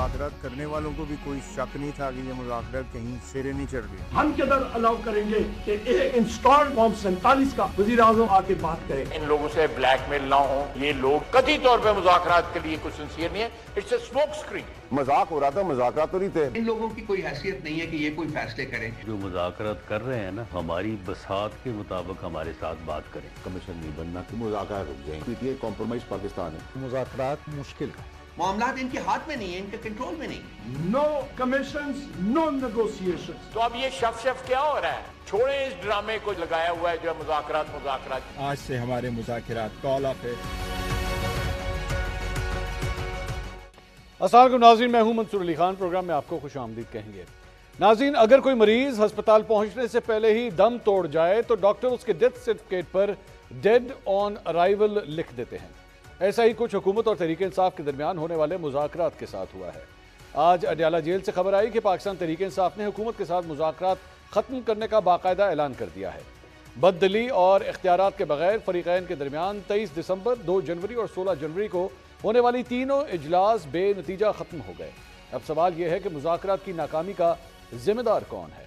मुज़ाकरात करने वालों को भी कोई शक नहीं था कि ये मुज़ाकरात कहीं सिरे नहीं चढ़ गए। हम किधर अलाउ करेंगे कि एक इंस्टॉल्ड फॉर्म 47 का वज़ीर आज़म आके बात करे। इन लोगों से ब्लैकमेल ना हो, ये लोग कथित तौर पे मुज़ाकरात के लिए कुछ सिंसियर नहीं है, इट्स अ स्मोक स्क्रीन। मजाक हो रहा था, मुज़ाकरात तो नहीं थे। इन लोगों की कोई हैसियत नहीं है कि ये कोई फैसले करें। जो मुज़ाकरात कर रहे हैं ना, हमारी बसात के मुताबिक हमारे साथ बात करें। कमीशन नहीं बनना कि मुज़ाकरात रुक जाएं। पीटीआई कॉम्प्रोमाइज पाकिस्तान है। मुज़ाकरात मुश्किल है, मामलात इनके हाथ में नहीं है, इनके कंट्रोल में नहीं। No commissions, no negotiations. तो अब ये शफ क्या हो रहा है? छोड़े इस ड्रामे को लगाया हुआ है जो मुज़ाकरात। आज से हमारे मुज़ाकरात कॉल ऑफ है। अस्सलाम वालेकुम नाज़रीन, मैं हूं मंसूर अली खान। प्रोग्राम में आपको खुश आमदीद कहेंगे। नाज़रीन, अगर कोई मरीज अस्पताल पहुंचने से पहले ही दम तोड़ जाए तो डॉक्टर उसके डेथ सर्टिफिकेट पर डेड ऑन अराइवल लिख देते हैं। ऐसा ही कुछ हुकूमत और तहरीक इंसाफ के दरमियान होने वाले मुज़ाकरात के साथ हुआ है। आज अडयाला जेल से खबर आई कि पाकिस्तान तहरीक इंसाफ ने हुकूमत के साथ मुज़ाकरात ख़त्म करने का बाकायदा ऐलान कर दिया है। बददली और इख्तियारात के बगैर फरीक़ैन के दरमियान 23 दिसंबर, 2 जनवरी और 16 जनवरी को होने वाली तीनों इजलास बेनतीजा ख़त्म हो गए। अब सवाल यह है कि मुज़ाकरात की नाकामी का जिम्मेदार कौन है?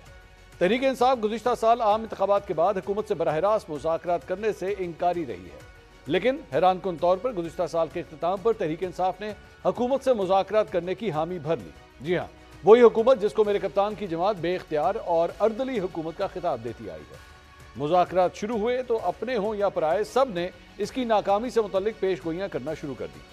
तहरीक इंसाफ गुज़िश्ता साल आम इंतखाबात के बाद हुकूमत से बराह रास्त मुज़ाकरात करने से इनकारी रही है, लेकिन हैरानकुन तौर पर गुज़िश्ता साल के इख्तिताम पर तहरीक इंसाफ ने हुकूमत से मुज़ाकरात करने की हामी भर ली। जी हाँ, वही हुकूमत जिसको मेरे कप्तान की जमात बेख्तियार और अर्दली हुकूमत का खिताब देती आई है। मुज़ाकरात शुरू हुए तो अपने हों या पराए, सब ने इसकी नाकामी से मुतल्लिक पेश गोइयाँ करना शुरू कर दी।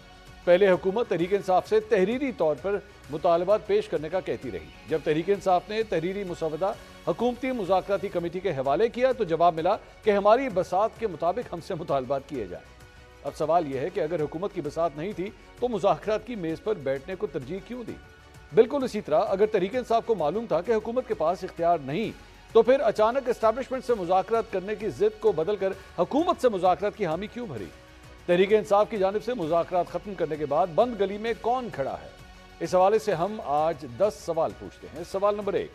पहले हुकूमत तहरीक इंसाफ से तहरीरी तौर पर मुतालबात पेश करने का कहती रही। जब तहरीक इंसाफ ने तहरीरी मुसवदा हुकूमती मुज़ाकराती कमेटी के हवाले किया तो जवाब मिला कि हमारी बसात के मुताबिक हमसे मुतालबात किए जाए। अब सवाल यह है कि अगर हुकूमत की बसात नहीं थी तो मुज़ाकरात की मेज़ पर बैठने को तरजीह क्यों दी? बिल्कुल इसी तरह अगर तहरीक इंसाफ को मालूम था कि हुकूमत के पास इख्तियार नहीं तो फिर अचानक एस्टैब्लिशमेंट से मुज़ाकरात करने की जिद को बदलकर हुकूमत से मुज़ाकरात की हामी क्यों भरी? तहरीक इंसाफ की जानिब से मुज़ाकरात खत्म करने के बाद बंद गली में कौन खड़ा है? इस हवाले से हम आज 10 सवाल पूछते हैं। सवाल नंबर 1,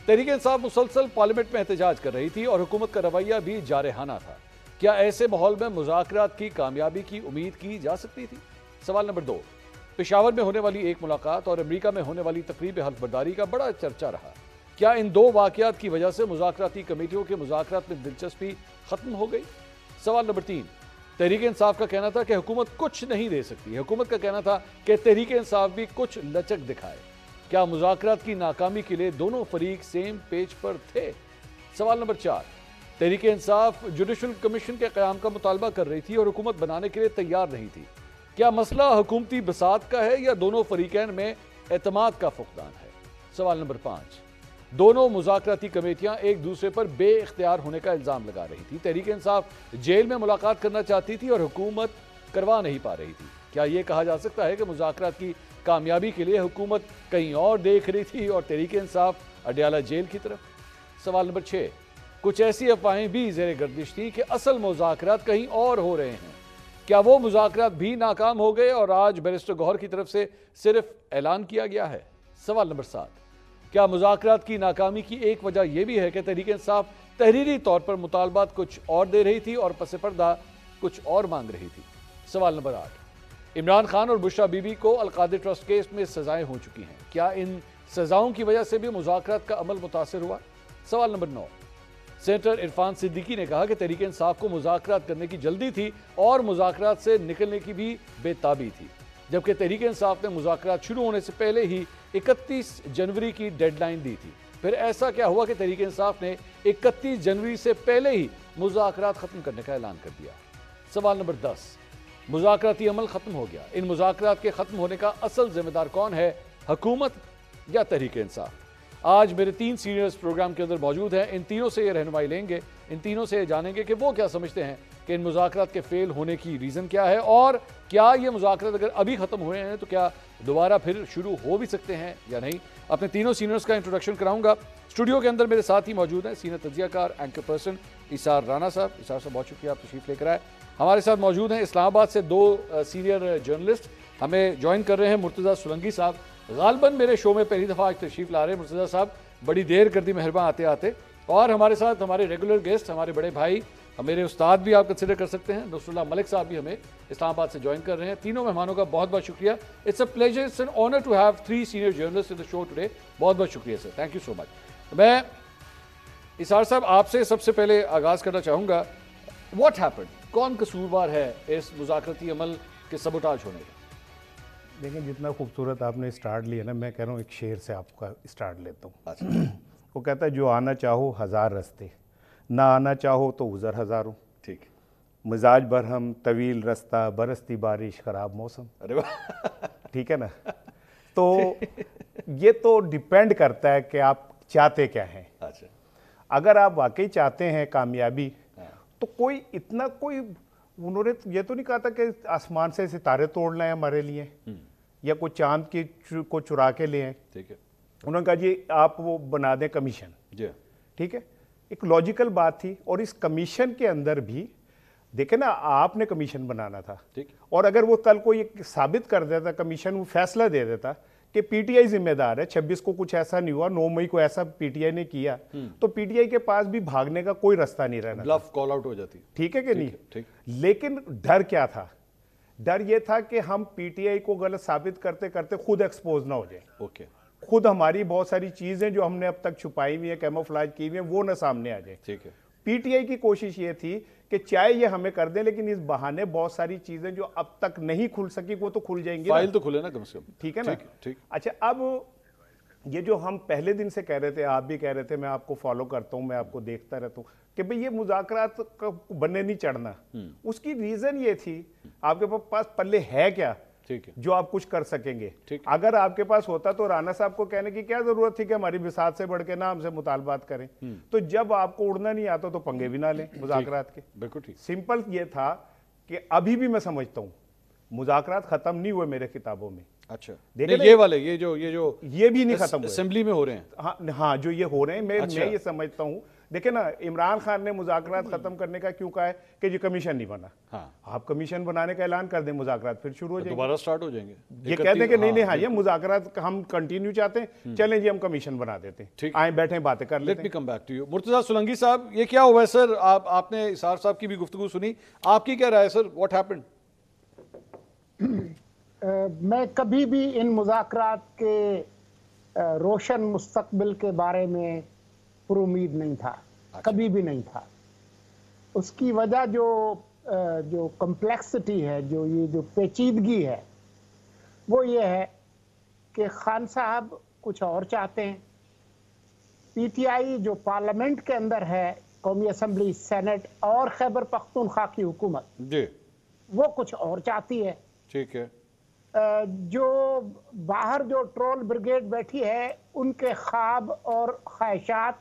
तहरीक इंसाफ मुसलसल पार्लियामेंट में एहतजाज कर रही थी और हुकूमत का रवैया भी जारहाना था। क्या ऐसे माहौल में मुज़ाकरात की कामयाबी की उम्मीद की जा सकती थी? सवाल नंबर 2, पेशावर में होने वाली एक मुलाकात और अमरीका में होने वाली तकरीब हल्फबर्दारी का बड़ा चर्चा रहा। क्या इन दो वाक़यात की वजह से मुज़ाकराती कमेटियों के मुज़ाकरात में दिलचस्पी खत्म हो गई? सवाल नंबर 3, तहरीक इंसाफ का कहना था कि हुकूमत कुछ नहीं दे सकती, हुकूमत का कहना था कि तहरीक इंसाफ भी कुछ लचक दिखाए। क्या मुज़ाकरात की नाकामी के लिए दोनों फरीक सेम पेज पर थे? सवाल number 4, Tehreek Insaf judicial commission के क़याम का मुतालबा कर रही थी और हुकूमत बनाने के लिए तैयार नहीं थी। क्या मसला हुकूमती बसात का है या दोनों फरीकैन में एतमाद का फुकदान है? सवाल नंबर 5, दोनों मुज़ाकराती कमेटियां एक दूसरे पर बेइख्तियार होने का इल्ज़ाम लगा रही थी। तहरीक इंसाफ जेल में मुलाकात करना चाहती थी और हुकूमत करवा नहीं पा रही थी। क्या यह कहा जा सकता है कि मुज़ाकरात की कामयाबी के लिए हुकूमत कहीं और देख रही थी और तहरीक इंसाफ अडयाला जेल की तरफ? सवाल नंबर 6, कुछ ऐसी अफवाहें भी ज़ेरे गर्दिश थी कि असल मुज़ाकरात कहीं और हो रहे हैं। क्या वो मुज़ाकरात भी नाकाम हो गए और आज बैरिस्टर गौहर की तरफ से सिर्फ ऐलान किया गया है? सवाल नंबर 7, क्या मुज़ाकरात की नाकामी की एक वजह यह भी है कि तहरीक इंसाफ तहरीरी तौर पर मुतालबात कुछ और दे रही थी और पस पर्दा कुछ और मांग रही थी? सवाल नंबर 8, इमरान खान और बुशरा बीबी को अलकादिर ट्रस्ट केस में सजाएं हो चुकी हैं। क्या इन सजाओं की वजह से भी मुज़ाकरात का अमल मुतासर हुआ? सवाल नंबर 9, सेनेटर इरफान सिद्दीकी ने कहा कि तहरीक इंसाफ को मुज़ाकरात करने की जल्दी थी और मुज़ाकरात से निकलने की भी बेताबी थी, जबकि तहरीक इंसाफ ने मुज़ाकरात शुरू होने से पहले ही 31 जनवरी की डेडलाइन दी थी। फिर ऐसा क्या हुआ कि तहरीक इंसाफ ने 31 जनवरी से पहले ही मुज़ाकरात ख़त्म करने का ऐलान कर दिया? सवाल नंबर 10, मुज़ाकराती अमल ख़त्म हो गया, इन मुज़ाकरात के ख़त्म होने का असल जिम्मेदार कौन है, हुकूमत या तहरीक इंसाफ? आज मेरे 3 सीनियर्स प्रोग्राम के अंदर मौजूद हैं। इन तीनों से ये रहनुमाई लेंगे, इन तीनों से जानेंगे कि वो क्या समझते हैं कि इन मुज़ाकरात के फेल होने की रीज़न क्या है और क्या ये मुज़ाकरात अगर अभी ख़त्म हुए हैं तो क्या दोबारा फिर शुरू हो भी सकते हैं या नहीं। अपने तीनों सीनियर्स का इंट्रोडक्शन कराऊंगा। स्टूडियो के अंदर मेरे साथ ही मौजूद हैं सीनियर तज्ज़ियाकार एंकर पर्सन इसार राना साहब। इसार साहब बहुत शुक्रिया, आप तशरीफ़ लेकर आए। हमारे साथ मौजूद हैं इस्लामाबाद से 2 सीनियर जर्नलिस्ट हमें ज्वाइन कर रहे हैं। मुर्तज़ा सुलंगी साहब गालबन मेरे शो में पहली दफ़ा आज तशरीफ़ ला रहे हैं। मुर्तज़ा साहब बड़ी देर कर दी मेहरबान आते आते। और हमारे साथ हमारे रेगुलर गेस्ट हमारे बड़े भाई अब मेरे उस्ताद भी आप कंसिडर कर सकते हैं, नुसरुल्लाह मलिक साहब भी हमें इस्लामाबाद से ज्वाइन कर रहे हैं। तीनों मेहमानों का बहुत बहुत शुक्रिया। It's a pleasure, it's an honour to have 3 senior journalist in the show today. बहुत बहुत शुक्रिया sir, thank you so much. मैं इसार साहब आपसे सबसे पहले आगाज़ करना चाहूँगा, व्हाट हैपेंड, कौन कसूरवार है इस मुज़ाकरती अमल के सबोटाज होने का? देखिए, जितना खूबसूरत आपने स्टार्ट लिया ना, मैं कह रहा हूँ एक शेर से आपका स्टार्ट लेता हूँ। अच्छा। वो कहता है, जो आना चाहो हज़ार रास्ते, ना आना चाहो तो उज़र हज़ारों। ठीक। मिजाज बरहम तवील रास्ता, बरसती बारिश ख़राब मौसम। अरे वाह, ठीक है ना। तो ये तो डिपेंड करता है कि आप चाहते क्या हैं। अच्छा, अगर आप वाकई चाहते हैं कामयाबी, तो कोई इतना कोई उन्होंने ये तो नहीं कहा था कि आसमान से सितारे तोड़ लाए हमारे लिए, या कोई चांद की को चुरा के ले आए। ठीक है। उन्होंने कहा जी आप वो बना दें कमीशन। जी, ठीक है, एक लॉजिकल बात थी। और इस कमीशन के अंदर भी देखे ना, आपने कमीशन बनाना था। ठीक। और अगर वो कल को ये साबित कर देता कमीशन, वो फैसला दे देता कि पीटीआई जिम्मेदार है, 26 को कुछ ऐसा नहीं हुआ, 9 मई को ऐसा पीटीआई ने किया, तो पीटीआई के पास भी भागने का कोई रास्ता नहीं रहना, ब्लफ कॉल आउट हो जाती। ठीक है कि नहीं? ठीक। लेकिन डर क्या था? डर ये था कि हम पीटीआई को गलत साबित करते करते खुद एक्सपोज ना हो जाए। ओके। खुद हमारी बहुत सारी चीजें जो हमने अब तक छुपाई हुई है, कैमोफ्लेज की हुई है, वो ना सामने आ जाए। ठीक है। पीटीआई की कोशिश ये थी कि चाहे ये हमें कर दें, लेकिन इस बहाने बहुत सारी चीजें जो अब तक नहीं खुल सकी वो तो खुल जाएंगी। फाइल तो खुले ना कम से कम। ठीक है ना। ठीक। अच्छा, अब ये जो हम पहले दिन से कह रहे थे, आप भी कह रहे थे, मैं आपको फॉलो करता हूं, मैं आपको देखता रहता हूं कि भाई ये मुज़ाकरात बनने नहीं चढ़ना। उसकी रीजन ये थी, आपके पास पल्ले है क्या? ठीक है। जो आप कुछ कर सकेंगे। ठीक। अगर आपके पास होता तो राणा साहब को कहने की क्या जरूरत थी कि हमारी बिसात से बढ़ के ना हमसे मुतालबात करें। तो जब आपको उड़ना नहीं आता तो पंगे भी ना लें मुज़ाकरात के। बिल्कुल ठीक। सिंपल ये था कि अभी भी मैं समझता हूं मुज़ाकरात खत्म नहीं हुए मेरे किताबों में। अच्छा, देखिए ये वाले ये भी नहीं खत्म हुए, असेंबली में हो रहे हैं। हाँ, जो ये हो रहे हैं, मैं अच्छा। ये समझता हूँ। देखिए ना, इमरान खान ने मुज़ाकरात खत्म करने का क्यों कहा है कि जो कमीशन नहीं बना। हाँ। आप कमीशन बनाने का ऐलान कर दें, मुज़ाकरात फिर शुरू हो जाएंगे, दोबारा स्टार्ट हो जाएंगे। ये कहते हैं कि नहीं हाँ, ये मुज़ाकरात हम कंटिन्यू चाहते हैं, चलें जी हम कमीशन बना देते हैं, ठीक। आए बैठे बातें कर लेट लेते मी हैं। Come back to you. Murtaza Sulangi साहब, ये क्या हुआ है सर? आपने इसार साहब की भी गुफ्तगू सुनी, आपकी क्या राय है सर? What happened? मैं कभी भी इन मुज़ाकरात के रोशन मुस्तकबिल के बारे में पुरुमीद नहीं था। अच्छा। कभी भी नहीं था। उसकी वजह जो कम्प्लेक्सिटी है, जो पेचीदगी है, वो ये है कि खान साहब कुछ और चाहते हैं, पीटीआई जो पार्लियामेंट के अंदर है, कौमी असम्बली, सेनेट और खैबर पख्तूनख्वा की हुकूमत जी, वो कुछ और चाहती है। ठीक है। जो बाहर जो ट्रोल ब्रिगेड बैठी है, उनके ख्वाब और ख्वाहिशात,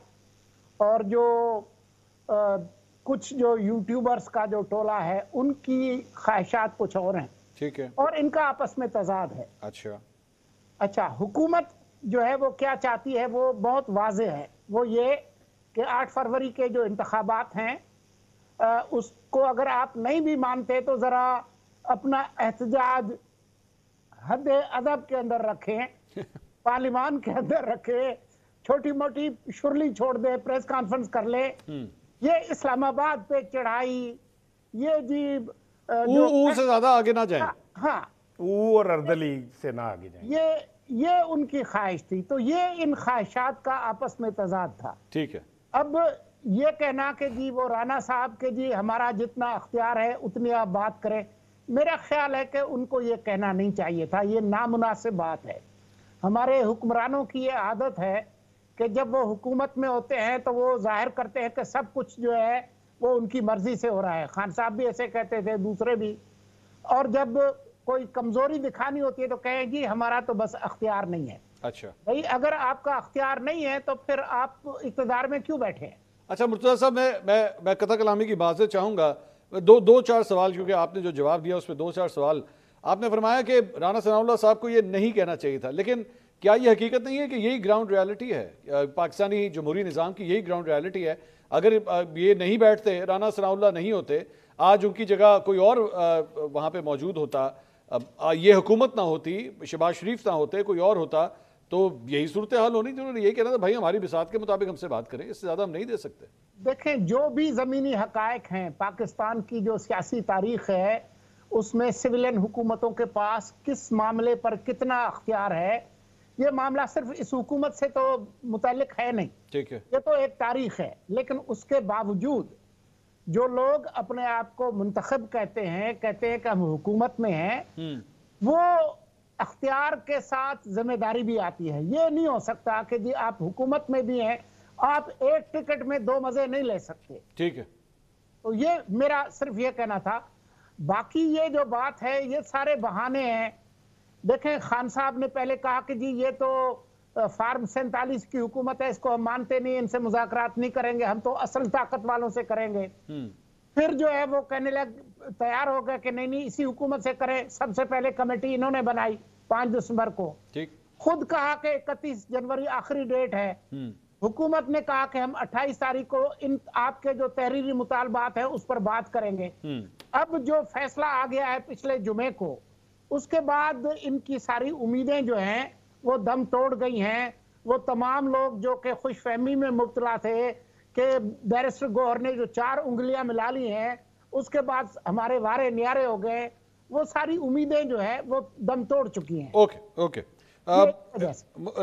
और जो कुछ जो यूट्यूबर्स का जो टोला है, उनकी ख्वाहिशात कुछ और हैं। ठीक है। और इनका आपस में तजाद है। अच्छा, हुकूमत जो है वो क्या चाहती है, वो बहुत वाज़े है। वो ये कि 8 फरवरी के जो इंतखाबात हैं, उसको अगर आप नहीं भी मानते तो ज़रा अपना एहतजाज हद अदब के अंदर रखें, पार्लियामान के अंदर रखें, छोटी मोटी शुरली छोड़ दे, प्रेस कॉन्फ्रेंस कर ले। ये इस्लामाबाद पे चढ़ाई, ये जी जो से ज्यादा आगे ना जाए। हाँ, और अर्दली से ना आगे जाए, ये उनकी ख्वाहिश थी। तो ये इन ख्वाहिशात का आपस में तजाद था। ठीक है। अब ये कहना कि जी वो राणा साहब के जी हमारा जितना अख्तियार है उतनी आप बात करें, मेरा ख्याल है कि उनको ये कहना नहीं चाहिए था। ये नामुनासिब बात है। हमारे हुक्मरानों की ये आदत है कि जब वो हुकूमत में होते हैं तो वो जाहिर करते हैं कि सब कुछ जो है वो उनकी मर्जी से हो रहा है। खान साहब भी ऐसे कहते थे, दूसरे भी। और जब कोई कमजोरी दिखानी होती है तो कहें जी हमारा तो बस अख्तियार नहीं है। अच्छा भाई, अगर आपका अख्तियार नहीं है तो फिर आप इक़्तिदार में क्यों बैठे हैं? अच्छा मुर्तज़ा साहब, मैं कथा कलामी की बात से चाहूँगा, दो चार सवाल, क्योंकि आपने जो जवाब दिया उसमें 2-4 सवाल। आपने फरमाया कि राणा सनाउल्लाह साहब को ये नहीं कहना चाहिए था, लेकिन क्या ये हकीकत नहीं है कि यही ग्राउंड रियलिटी है? पाकिस्तानी जमहूरी निज़ाम की यही ग्राउंड रियलिटी है। अगर ये नहीं बैठते, राणा सनाउल्लाह नहीं होते, आज उनकी जगह कोई और वहाँ पे मौजूद होता, ये हुकूमत ना होती, शहबाज शरीफ ना होते, कोई और होता, तो यही सूरत हाल होनी थी। उन्होंने यही कहना था भाई हमारी बिसात के मुताबिक हमसे बात करें, इससे ज़्यादा हम नहीं दे सकते। देखें, जो भी ज़मीनी हकायक हैं, पाकिस्तान की जो सियासी तारीख है उसमें सिविलियन हुकूमतों के पास किस मामले पर कितना अख्तियार है, ये मामला सिर्फ इस हुकूमत से तो मुताल्लिक है नहीं। ठीक है, ये तो एक तारीख है। लेकिन उसके बावजूद जो लोग अपने आप को मुंतखब कहते हैं कि हम हुकूमत में हैं, वो अख्तियार के साथ जिम्मेदारी भी आती है। ये नहीं हो सकता कि जी आप हुकूमत में भी हैं, आप एक टिकट में दो मजे नहीं ले सकते। ठीक है, तो ये मेरा सिर्फ ये कहना था। बाकी ये जो बात है, ये सारे बहाने हैं। देखें, खान साहब ने पहले कहा कि जी ये तो फार्म 47 की हुकूमत है, इसको हम मानते नहीं, इनसे मुज़ाकरात नहीं करेंगे, हम तो असल ताकत वालों से करेंगे। फिर जो है वो कहने लग तैयार हो गए कि नहीं इसी हुकूमत से करें। सबसे पहले कमेटी इन्होंने बनाई 5 दिसंबर को। ठीक, खुद कहा कि 31 जनवरी आखिरी डेट है। हुकूमत ने कहा कि हम 28 तारीख को इन आपके जो तहरीरी मुतालबात है उस पर बात करेंगे। अब जो फैसला आ गया है पिछले जुमे को, उसके बाद इनकी सारी उम्मीदें जो हैं वो दम तोड़ गई हैं। वो तमाम लोग जो कि खुशफहमी में मुब्तला थे कि बैरिस्टर गौहर ने जो 4 उंगलियां मिला ली हैं, उसके बाद हमारे वारे न्यारे हो गए, वो सारी उम्मीदें जो है वो दम तोड़ चुकी हैं। ओके ओके,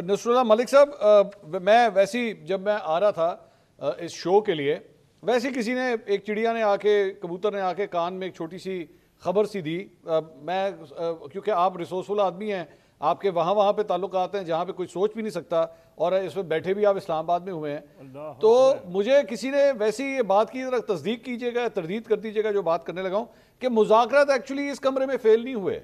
नसरुल्लाह मलिक साहब, मैं वैसी जब मैं आ रहा था इस शो के लिए, वैसे किसी ने, एक चिड़िया ने आके, कबूतर ने आके कान में एक छोटी सी खबर सी दी। मैं क्योंकि आप रिसोर्सफुल आदमी हैं, आपके वहाँ पे ताल्लुकात हैं जहाँ पे कोई सोच भी नहीं सकता, और इसमें बैठे भी आप इस्लामाबाद में हुए हैं, तो मुझे किसी ने वैसी ये बात की, जरा तस्दीक कीजिएगा, तरदीद कर दीजिएगा जो बात करने लगा हूँ, कि मुज़ाकरात एक्चुअली इस कमरे में फेल नहीं हुए।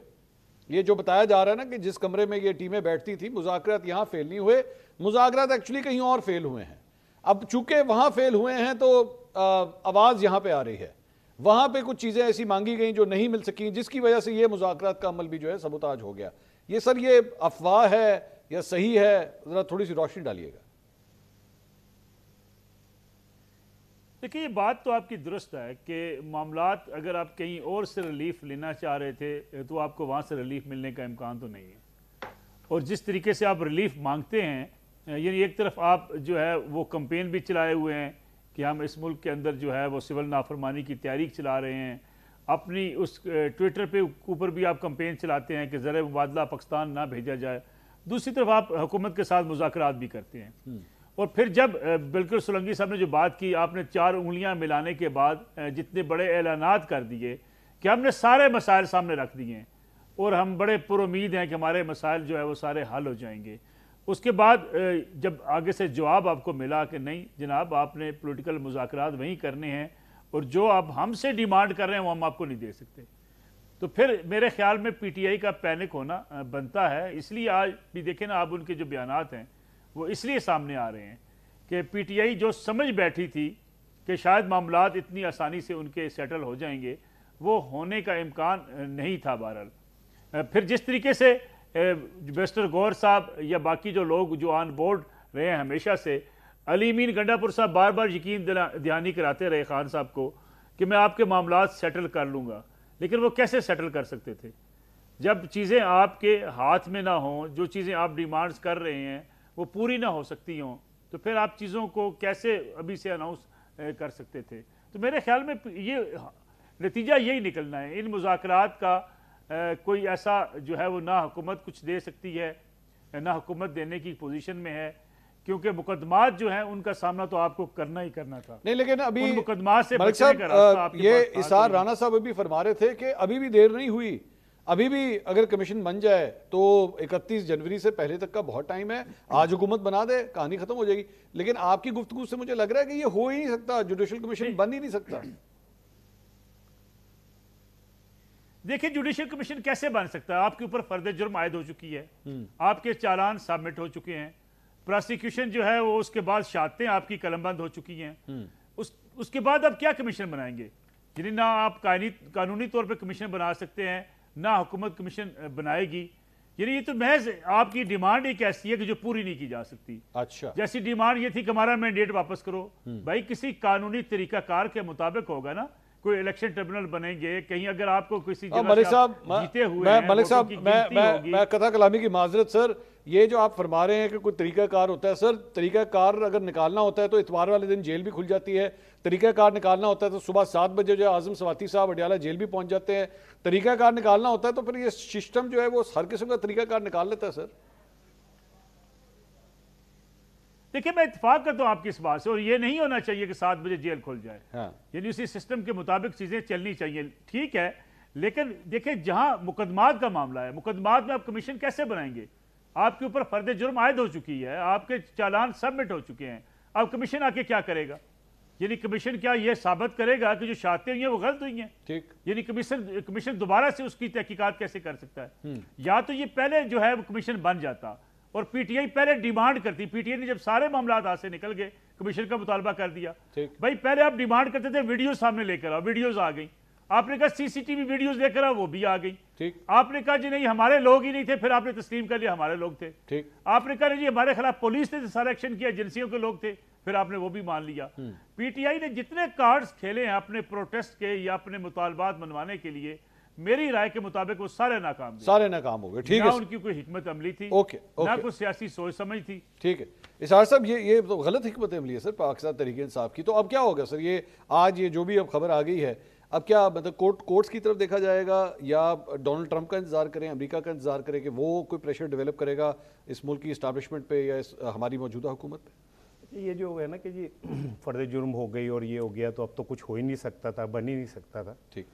ये जो बताया जा रहा है ना कि जिस कमरे में ये टीमें बैठती थी, मुज़ाकरात यहाँ फेल नहीं हुए, मुज़ाकरात एक्चुअली कहीं और फेल हुए हैं। अब चूंकि वहाँ फेल हुए हैं तो आवाज़ यहाँ पे आ रही है, वहाँ पे कुछ चीज़ें ऐसी मांगी गई जो नहीं मिल सकी, जिसकी वजह से ये मुज़ाकरात का अमल भी जो है सबूताज हो गया। ये सर, ये अफवाह है या सही है? ज़रा थोड़ी सी रोशनी डालिएगा। देखिए, ये बात तो आपकी दुरुस्त है कि मामलात अगर आप कहीं और से रिलीफ लेना चाह रहे थे तो आपको वहाँ से रिलीफ मिलने का इम्कान तो नहीं है। और जिस तरीके से आप रिलीफ मांगते हैं, यानी एक तरफ आप जो है वो कैंपेन भी चलाए हुए हैं कि हम इस मुल्क के अंदर जो है वो सिविल नाफरमानी की तहरीक चला रहे हैं, अपनी उस ट्विटर पे ऊपर भी आप कैंपेन चलाते हैं कि ज़र मुबादला पाकिस्तान ना भेजा जाए, दूसरी तरफ आप हुकूमत के साथ मुज़ाकरात भी करते हैं। और फिर जब बिल्कुल सोलंकी साहब ने जो बात की, आपने 4 उंगलियां मिलाने के बाद जितने बड़े ऐलानात कर दिए कि हमने सारे मसाइल सामने रख दिए हैं और हम बड़े पुरुमीद हैं कि हमारे मसाइल जो है वो सारे हल हो जाएंगे, उसके बाद जब आगे से जवाब आपको मिला कि नहीं जनाब, आपने पॉलिटिकल मुज़ाकरात वहीं करने हैं और जो आप हमसे डिमांड कर रहे हैं वो हम आपको नहीं दे सकते, तो फिर मेरे ख्याल में PTI का पैनिक होना बनता है। इसलिए आज भी देखें ना, आप उनके जो बयानात हैं वो इसलिए सामने आ रहे हैं कि PTI जो समझ बैठी थी कि शायद मामलात इतनी आसानी से उनके सेटल हो जाएंगे, वो होने का इम्कान नहीं था। बहरहाल फिर जिस तरीके से बैरिस्टर गौहर साहब या बाकी जो लोग जो ऑन बोर्ड रहे हैं हमेशा से, अली अमीन गंडापुर साहब बार बार यकीन दहानी कराते रहे खान साहब को कि मैं आपके मामलात सेटल कर लूँगा, लेकिन वो कैसे सेटल कर सकते थे जब चीज़ें आपके हाथ में ना हों, जो चीज़ें आप डिमांड्स कर रहे हैं वो पूरी ना हो सकती हों, तो फिर आप चीज़ों को कैसे अभी से अनाउंस कर सकते थे। तो मेरे ख्याल में ये नतीजा यही निकलना है, इन मुज़ाकरात का कोई ऐसा जो है वो ना हुकूमत कुछ दे सकती है ना हुकूमत देने की पोजीशन में है, क्योंकि मुकदमात जो हैं उनका सामना तो आपको करना ही करना था। नहीं, लेकिन अभी मुकदमात से मलिक साहब, ये इसार राना साहब अभी फरमा रहे थे कि अभी भी देर नहीं हुई, अभी भी अगर कमीशन बन जाए तो 31 जनवरी से पहले तक का बहुत टाइम है, आज हुकूमत बना दे कहानी खत्म हो जाएगी। लेकिन आपकी गुफ्तगू से मुझे लग रहा है कि ये हो ही नहीं सकता, जुडिशल कमीशन बन ही नहीं सकता। देखिए, जुडिशल कमीशन कैसे बन सकता है? आपके ऊपर फर्द जुर्म आयद हो चुकी है, आपके चालान सबमिट हो चुके हैं, प्रोसिक्यूशन जो है वो उसके बाद शहादतें आपकी कलमबंद हो चुकी हैं, उसके बाद आप क्या कमीशन बनाएंगे? यानी ना आप कानूनी तौर पर कमीशन बना सकते हैं, ना हुकूमत कमीशन बनाएगी। यानी ये तो महज आपकी डिमांड एक ऐसी है कि जो पूरी नहीं की जा सकती। अच्छा, जैसी डिमांड ये थी कि हमारा मैंडेट वापस करो, भाई किसी कानूनी तरीकाकार के मुताबिक होगा ना कोई इलेक्शन ट्रिब्यूनल बनेंगे, कहीं अगर आपको किसी जगह मलिक से साहब, आप जीते हुए हैं, मलिक साहब, वोटों की गिनती होगी। मैं कथा कलामी की माजरत सर, ये जो आप फरमा रहे हैं कि कोई तरीकाकार होता है सर, तरीकाकार अगर निकालना होता है तो इतवार वाले दिन जेल भी खुल जाती है, तरीकाकार निकालना होता है तो सुबह 7 बजे जो आजम सवाती साहब अडियाला जेल भी पहुंच जाते हैं, तरीकाकार निकालना होता है तो फिर ये सिस्टम जो है वो हर किस्म का तरीकाकार निकाल लेता है सर। देखिए, मैं इत्तेफाक करता हूं आपकी इस बात से, और ये नहीं होना चाहिए कि 7 बजे जेल खुल जाए। हाँ। यानी उसी सिस्टम के मुताबिक चीजें चलनी चाहिए, ठीक है। लेकिन देखिए, जहां मुकदमात का मामला है, मुकदमात में आप कमीशन कैसे बनाएंगे? आपके ऊपर फर्द जुर्म आयद हो चुकी है, आपके चालान सबमिट हो चुके हैं, अब कमीशन आके क्या करेगा? यानी कमीशन क्या ये साबित करेगा कि जो शातें हुई हैं वो गलत हुई हैं? ठीक। यानी कमीशन दोबारा से उसकी तहकीकात कैसे कर सकता है? या तो ये पहले जो है वो कमीशन बन जाता, और पीटीआई पहले डिमांड करती। पीटीआई ने जब सारे मामला हाथ से निकल गए, कमीशन का मुतालबा कर दिया। भाई पहले आप डिमांड करते थे वीडियो सामने लेकर आओ, वीडियोस आ गई। आपने कहा सीसीटीवी वीडियोस लेकर आओ, वो भी आ गई। ठीक। आपने कहा जी नहीं हमारे लोग ही नहीं थे, फिर आपने तस्लीम कर लिया हमारे लोग थे। ठीक। आपने कहा जी हमारे खिलाफ पुलिस ने सारा एक्शन किया, एजेंसियों के लोग थे, फिर आपने वो भी मान लिया। पीटीआई ने जितने कार्ड्स खेले हैं अपने प्रोटेस्ट के या अपने मुतालबात मनवाने के लिए, मेरी राय के मुताबिक वो सारे नाकाम हो गए। ठीक है, ना उनकी कोई हिकमत अमली थी, ना कोई सियासी सोच समझ थी। ठीक है इसार साहब, ये तो गलत हिकमत अमली है सर पाकिस्तान तहरीक इंसाफ की। तो अब क्या होगा सर, ये आज ये जो भी अब खबर आ गई है, अब क्या मतलब कोर्ट्स की तरफ देखा जाएगा, या डोनाल्ड ट्रंप का इंतजार करें, अमेरिका का इंतजार करें कि वो कोई प्रेशर डेवलप करेगा इस मुल्क की इस्टेब्लिशमेंट पे या इस हमारी मौजूदा हुकूमत पे? ये जो है ना कि जी फर्द जुर्म हो गई और ये हो गया, तो अब तो कुछ हो ही नहीं सकता था, बन ही नहीं सकता था। ठीक।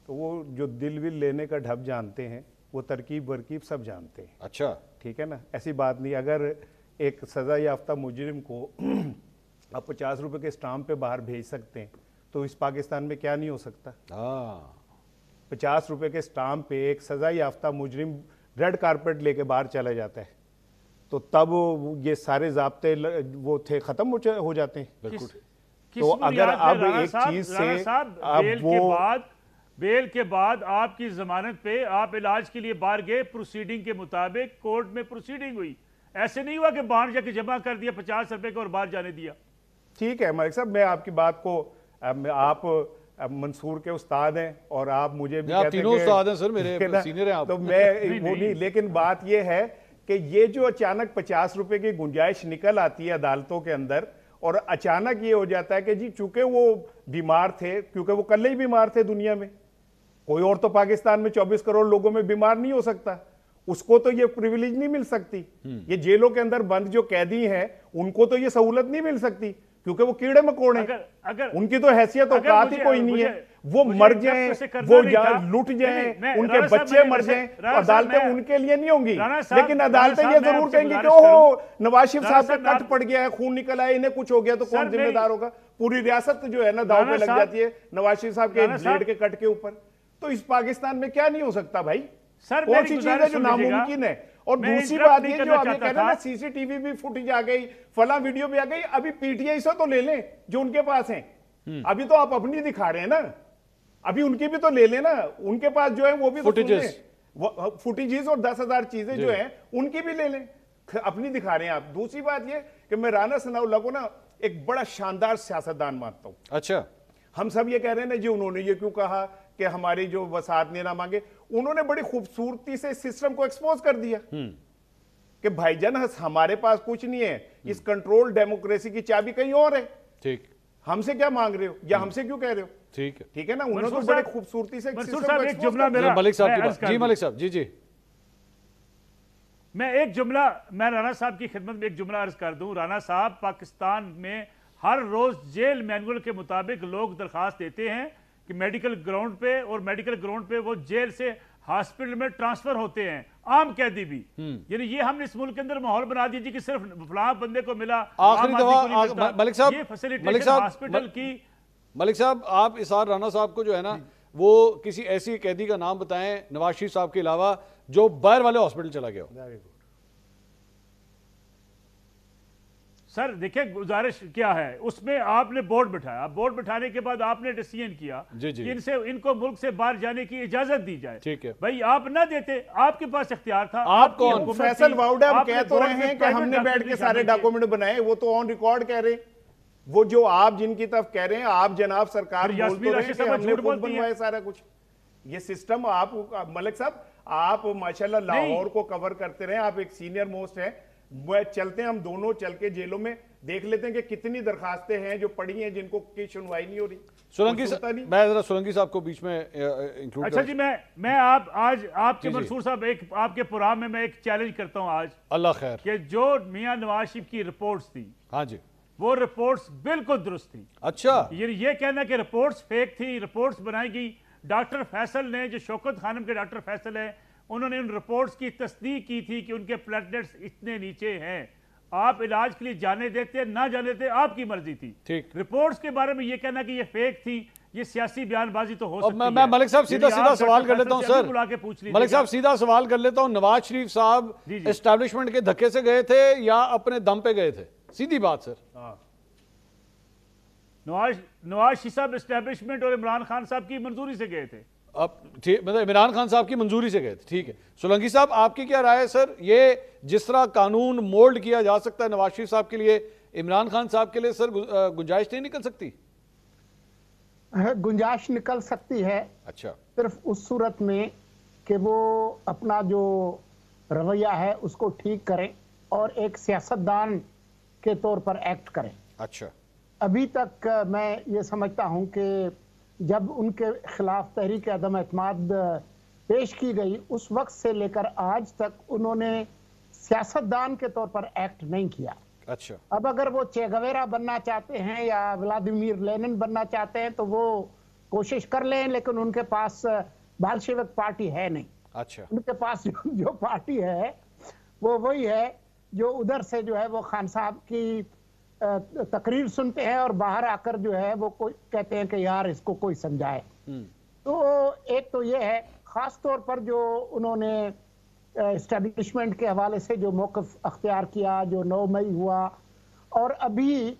तो वो जो दिल विल लेने का ढब जानते हैं, वो तरकीब वरकीब सब जानते हैं। अच्छा, ठीक है ना, ऐसी बात नहीं। अगर एक सज़ा याफ्ता मुजरिम को आप 50 रुपए के स्टाम्प पे बाहर भेज सकते हैं, तो इस पाकिस्तान में क्या नहीं हो सकता? 50 रुपए के स्टाम्प पे एक सज़ा याफ्ता मुजरिम रेड कारपेट लेके बाहर चला जाता है, तो तब ये सारे ज़ाब्ते वो थे ख़त्म हो जाते हैं। बिल्कुल। तो अगर अब एक चीज से अब वो बेल के बाद आपकी जमानत पे आप इलाज के लिए बाहर गए, प्रोसीडिंग के मुताबिक कोर्ट में प्रोसीडिंग हुई, ऐसे नहीं हुआ कि बाहर जाके जमा कर दिया 50 रुपए को और बाहर जाने दिया। ठीक है मलिक साहब, मैं आपकी बात को आप मंसूर के उस्ताद हैं और आप मुझे भी कहते तीनों उस्ताद हैं सर, मेरे सीनियर हैं आप। तो मैं वो नहीं, लेकिन बात ये है कि ये जो अचानक 50 रुपए की गुंजाइश निकल आती है अदालतों के अंदर, और अचानक ये हो जाता है कि जी चूंकि वो बीमार थे, क्योंकि वो कल ही बीमार थे दुनिया में, कोई और तो पाकिस्तान में 24 करोड़ लोगों में बीमार नहीं हो सकता, उसको तो ये प्रिविलेज नहीं मिल सकती। ये जेलों के अंदर बंद जो कैदी हैं उनको तो ये सहूलत नहीं मिल सकती, क्योंकि वो कीड़े मकोड़े, उनकी तो हैसियत औकात ही कोई नहीं है। वो मर जाएं, वो लुट जाएं, उनके बच्चे मर जाएं, अदालतें उनके लिए नहीं होंगी, लेकिन अदालतें ये जरूर कहेंगी कि ओह नवाज शरीफ साहब पे कट पड़ गया है, खून निकल आया, इन्हें कुछ हो गया तो कौन जिम्मेदार होगा? पूरी रियासत जो है ना दांव पे लग जाती है नवाज शरीफ साहब के ब्लेड के कट के ऊपर। तो इस पाकिस्तान में क्या नहीं हो सकता भाई? कौन सी चीज है जो नामुमकिन है? और दूसरी बात ये जो आपने कहा ना सीसीटीवी भी फुटेज आ गई, फला वीडियो भी आ गई, अभी पीटीआई से तो ले लें जो उनके पास है। अभी तो आप अपनी दिखा रहे हैं ना, अभी उनकी भी तो ले लेना, उनके पास जो है वो भी फुटेजेस और 10,000 चीजें जो है उनकी भी ले लें, अपनी दिखा रहे हैं आप। दूसरी बात ये कि मैं राना सनाउल्लाह को ना एक बड़ा शानदार सियासतदान मानता हूं। अच्छा, हम सब ये कह रहे हैं ना जी उन्होंने ये क्यों कहा कि हमारी जो वसात ने ना मांगे, उन्होंने बड़ी खूबसूरती से सिस्टम को एक्सपोज कर दिया कि भाईजान हमारे पास कुछ नहीं है, इस कंट्रोल डेमोक्रेसी की चाबी कहीं और है। ठीक, हमसे क्या मांग रहे हो या हमसे क्यों कह रहे हो? ठीक है, ठीक है ना, उन्होंने तो बड़े खूबसूरती से मलिक साहब की बात। जी मलिक साहब, जी मैं राना साहब की खिदमत में एक जुमला अर्ज कर दूं। राना साहब, पाकिस्तान में हर रोज जेल मैनुअल के मुताबिक लोग दरखास्त देते हैं कि मेडिकल ग्राउंड पे, और मेडिकल ग्राउंड पे वो जेल से हॉस्पिटल में ट्रांसफर होते हैं, आम कैदी भी। यानी ये हमने इस मुल्क के अंदर माहौल बना दिया जी कि सिर्फ फलां बंदे को मिला, आखिरी दफा मलिक साहब, ये फैसिलिटेशन हॉस्पिटल की। मलिक साहब, आप इसार राना साहब को जो है ना वो किसी ऐसी कैदी का नाम बताएं नवाज शरीफ साहब के अलावा जो बाहर वाले हॉस्पिटल चला गया हो। सर देखिए गुजारिश क्या है, उसमें आपने बोर्ड बिठाया, बोर्ड बिठाने के बाद आपने डिसीजन किया कि इनको मुल्क से बाहर जाने की इजाजत दी जाए। ठीक है भाई, आप ना देते, आपके पास इख्तियार था। आप कौन? फैसल वाउडा कह तो रहे हैं कि हमने बैठ के सारे डॉक्यूमेंट बनाए, वो तो ऑन रिकॉर्ड कह रहे हैं। वो जो आप जिनकी तरफ कह रहे हैं, आप जनाब सरकार फिर बोल यास्मीन तो रहे हैं राशिद कि साहब हमने झूठ खुद बोलती हैं। बनवाया सारा कुछ। ये सिस्टम आप मलिक साहब, आप माशाल्लाह लाहौर को कवर करते रहे, आप एक सीनियर मोस्ट हैं, चलते हैं हम दोनों चल के जेलों में देख लेते हैं कि कितनी दरखास्तें हैं जो पड़ी हैं जिनको की सुनवाई नहीं हो रही। सोलंकी कोई सुनता नहीं। मैं जरा सोलंकी साहब को बीच में इंक्लूड अच्छा जी, मैं आप आज आपके जी, जी। मंसूर साहब एक आपके प्रोग्राम में मैं एक चैलेंज करता हूं आज अल्लाह खैर कि जो मियां नवाज शरीफ की रिपोर्ट्स थी, हाँ जी, वो रिपोर्ट्स बिल्कुल दुरुस्त थी। अच्छा ये कहना कि रिपोर्ट्स फेक थी, रिपोर्ट्स बनाई गई। डॉक्टर फैसल ने, जो शौकत खानम के डॉक्टर फैसल है, उन्होंने उन रिपोर्ट्स की तस्दीक की थी कि उनके प्लेटलेट्स इतने नीचे हैं। आप इलाज के लिए जाने देते ना जाने देते आपकी मर्जी थी। ठीक। रिपोर्ट्स के बारे में ये कहना कि ये फेक थी, ये सियासी बयानबाजी तो हो अब सकती है। मैं मलिक साहब सीधा यदि सीधा आप सवाल डॉक्टर कर लेता हूं फैसल से सर, अभी बुला के पूछ लीजिएगा। मलिक साहब सीधा सवाल कर लेता हूं, नवाज शरीफ साहब जी, जी। एस्टैब्लिशमेंट के धक्के से गए थे या अपने दम पे गए थे? सीधी बात सर। नवाज शरीफ साहब एस्टैब्लिशमेंट और इमरान खान साहब की मंजूरी से गए थे। अब ठीक, मतलब इमरान खान साहब की मंजूरी से गए थे, ठीक है। सोलंकी साहब आपकी क्या राय है सर? ये जिस तरह कानून मोल्ड किया जा सकता है नवाज शरीफ साहब के लिए, इमरान खान साहब के लिए सर गुंजाइश नहीं निकल सकती? गुंजाइश निकल सकती है, अच्छा, सिर्फ उस सूरत में कि वो अपना जो रवैया है उसको ठीक करें और एक सियासतदान के तौर पर एक्ट करें। अच्छा, अभी तक मैं ये समझता हूं कि जब उनके खिलाफ तहरीक अदम एतमाद पेश की गई, उस वक्त से लेकर आज तक उन्होंने सियासतदान के तौर पर एक्ट नहीं किया। अच्छा, अब अगर वो चे गवेरा बनना चाहते हैं या व्लादिमीर लेनिन बनना चाहते हैं तो वो कोशिश कर लें, लेकिन उनके पास बाल्शेविक पार्टी है नहीं। अच्छा, उनके पास जो पार्टी है वो वही है जो उधर से जो है वो खान साहब की तकरीर सुनते हैं और बाहर आकर जो है वो कोई कहते हैं कि यार इसको कोई समझाए। तो एक तो ये है, खास तौर पर जो उन्होंने एस्टेब्लिशमेंट के हवाले से जो मौक़िफ़ अख्तियार किया, जो 9 मई हुआ, और अभी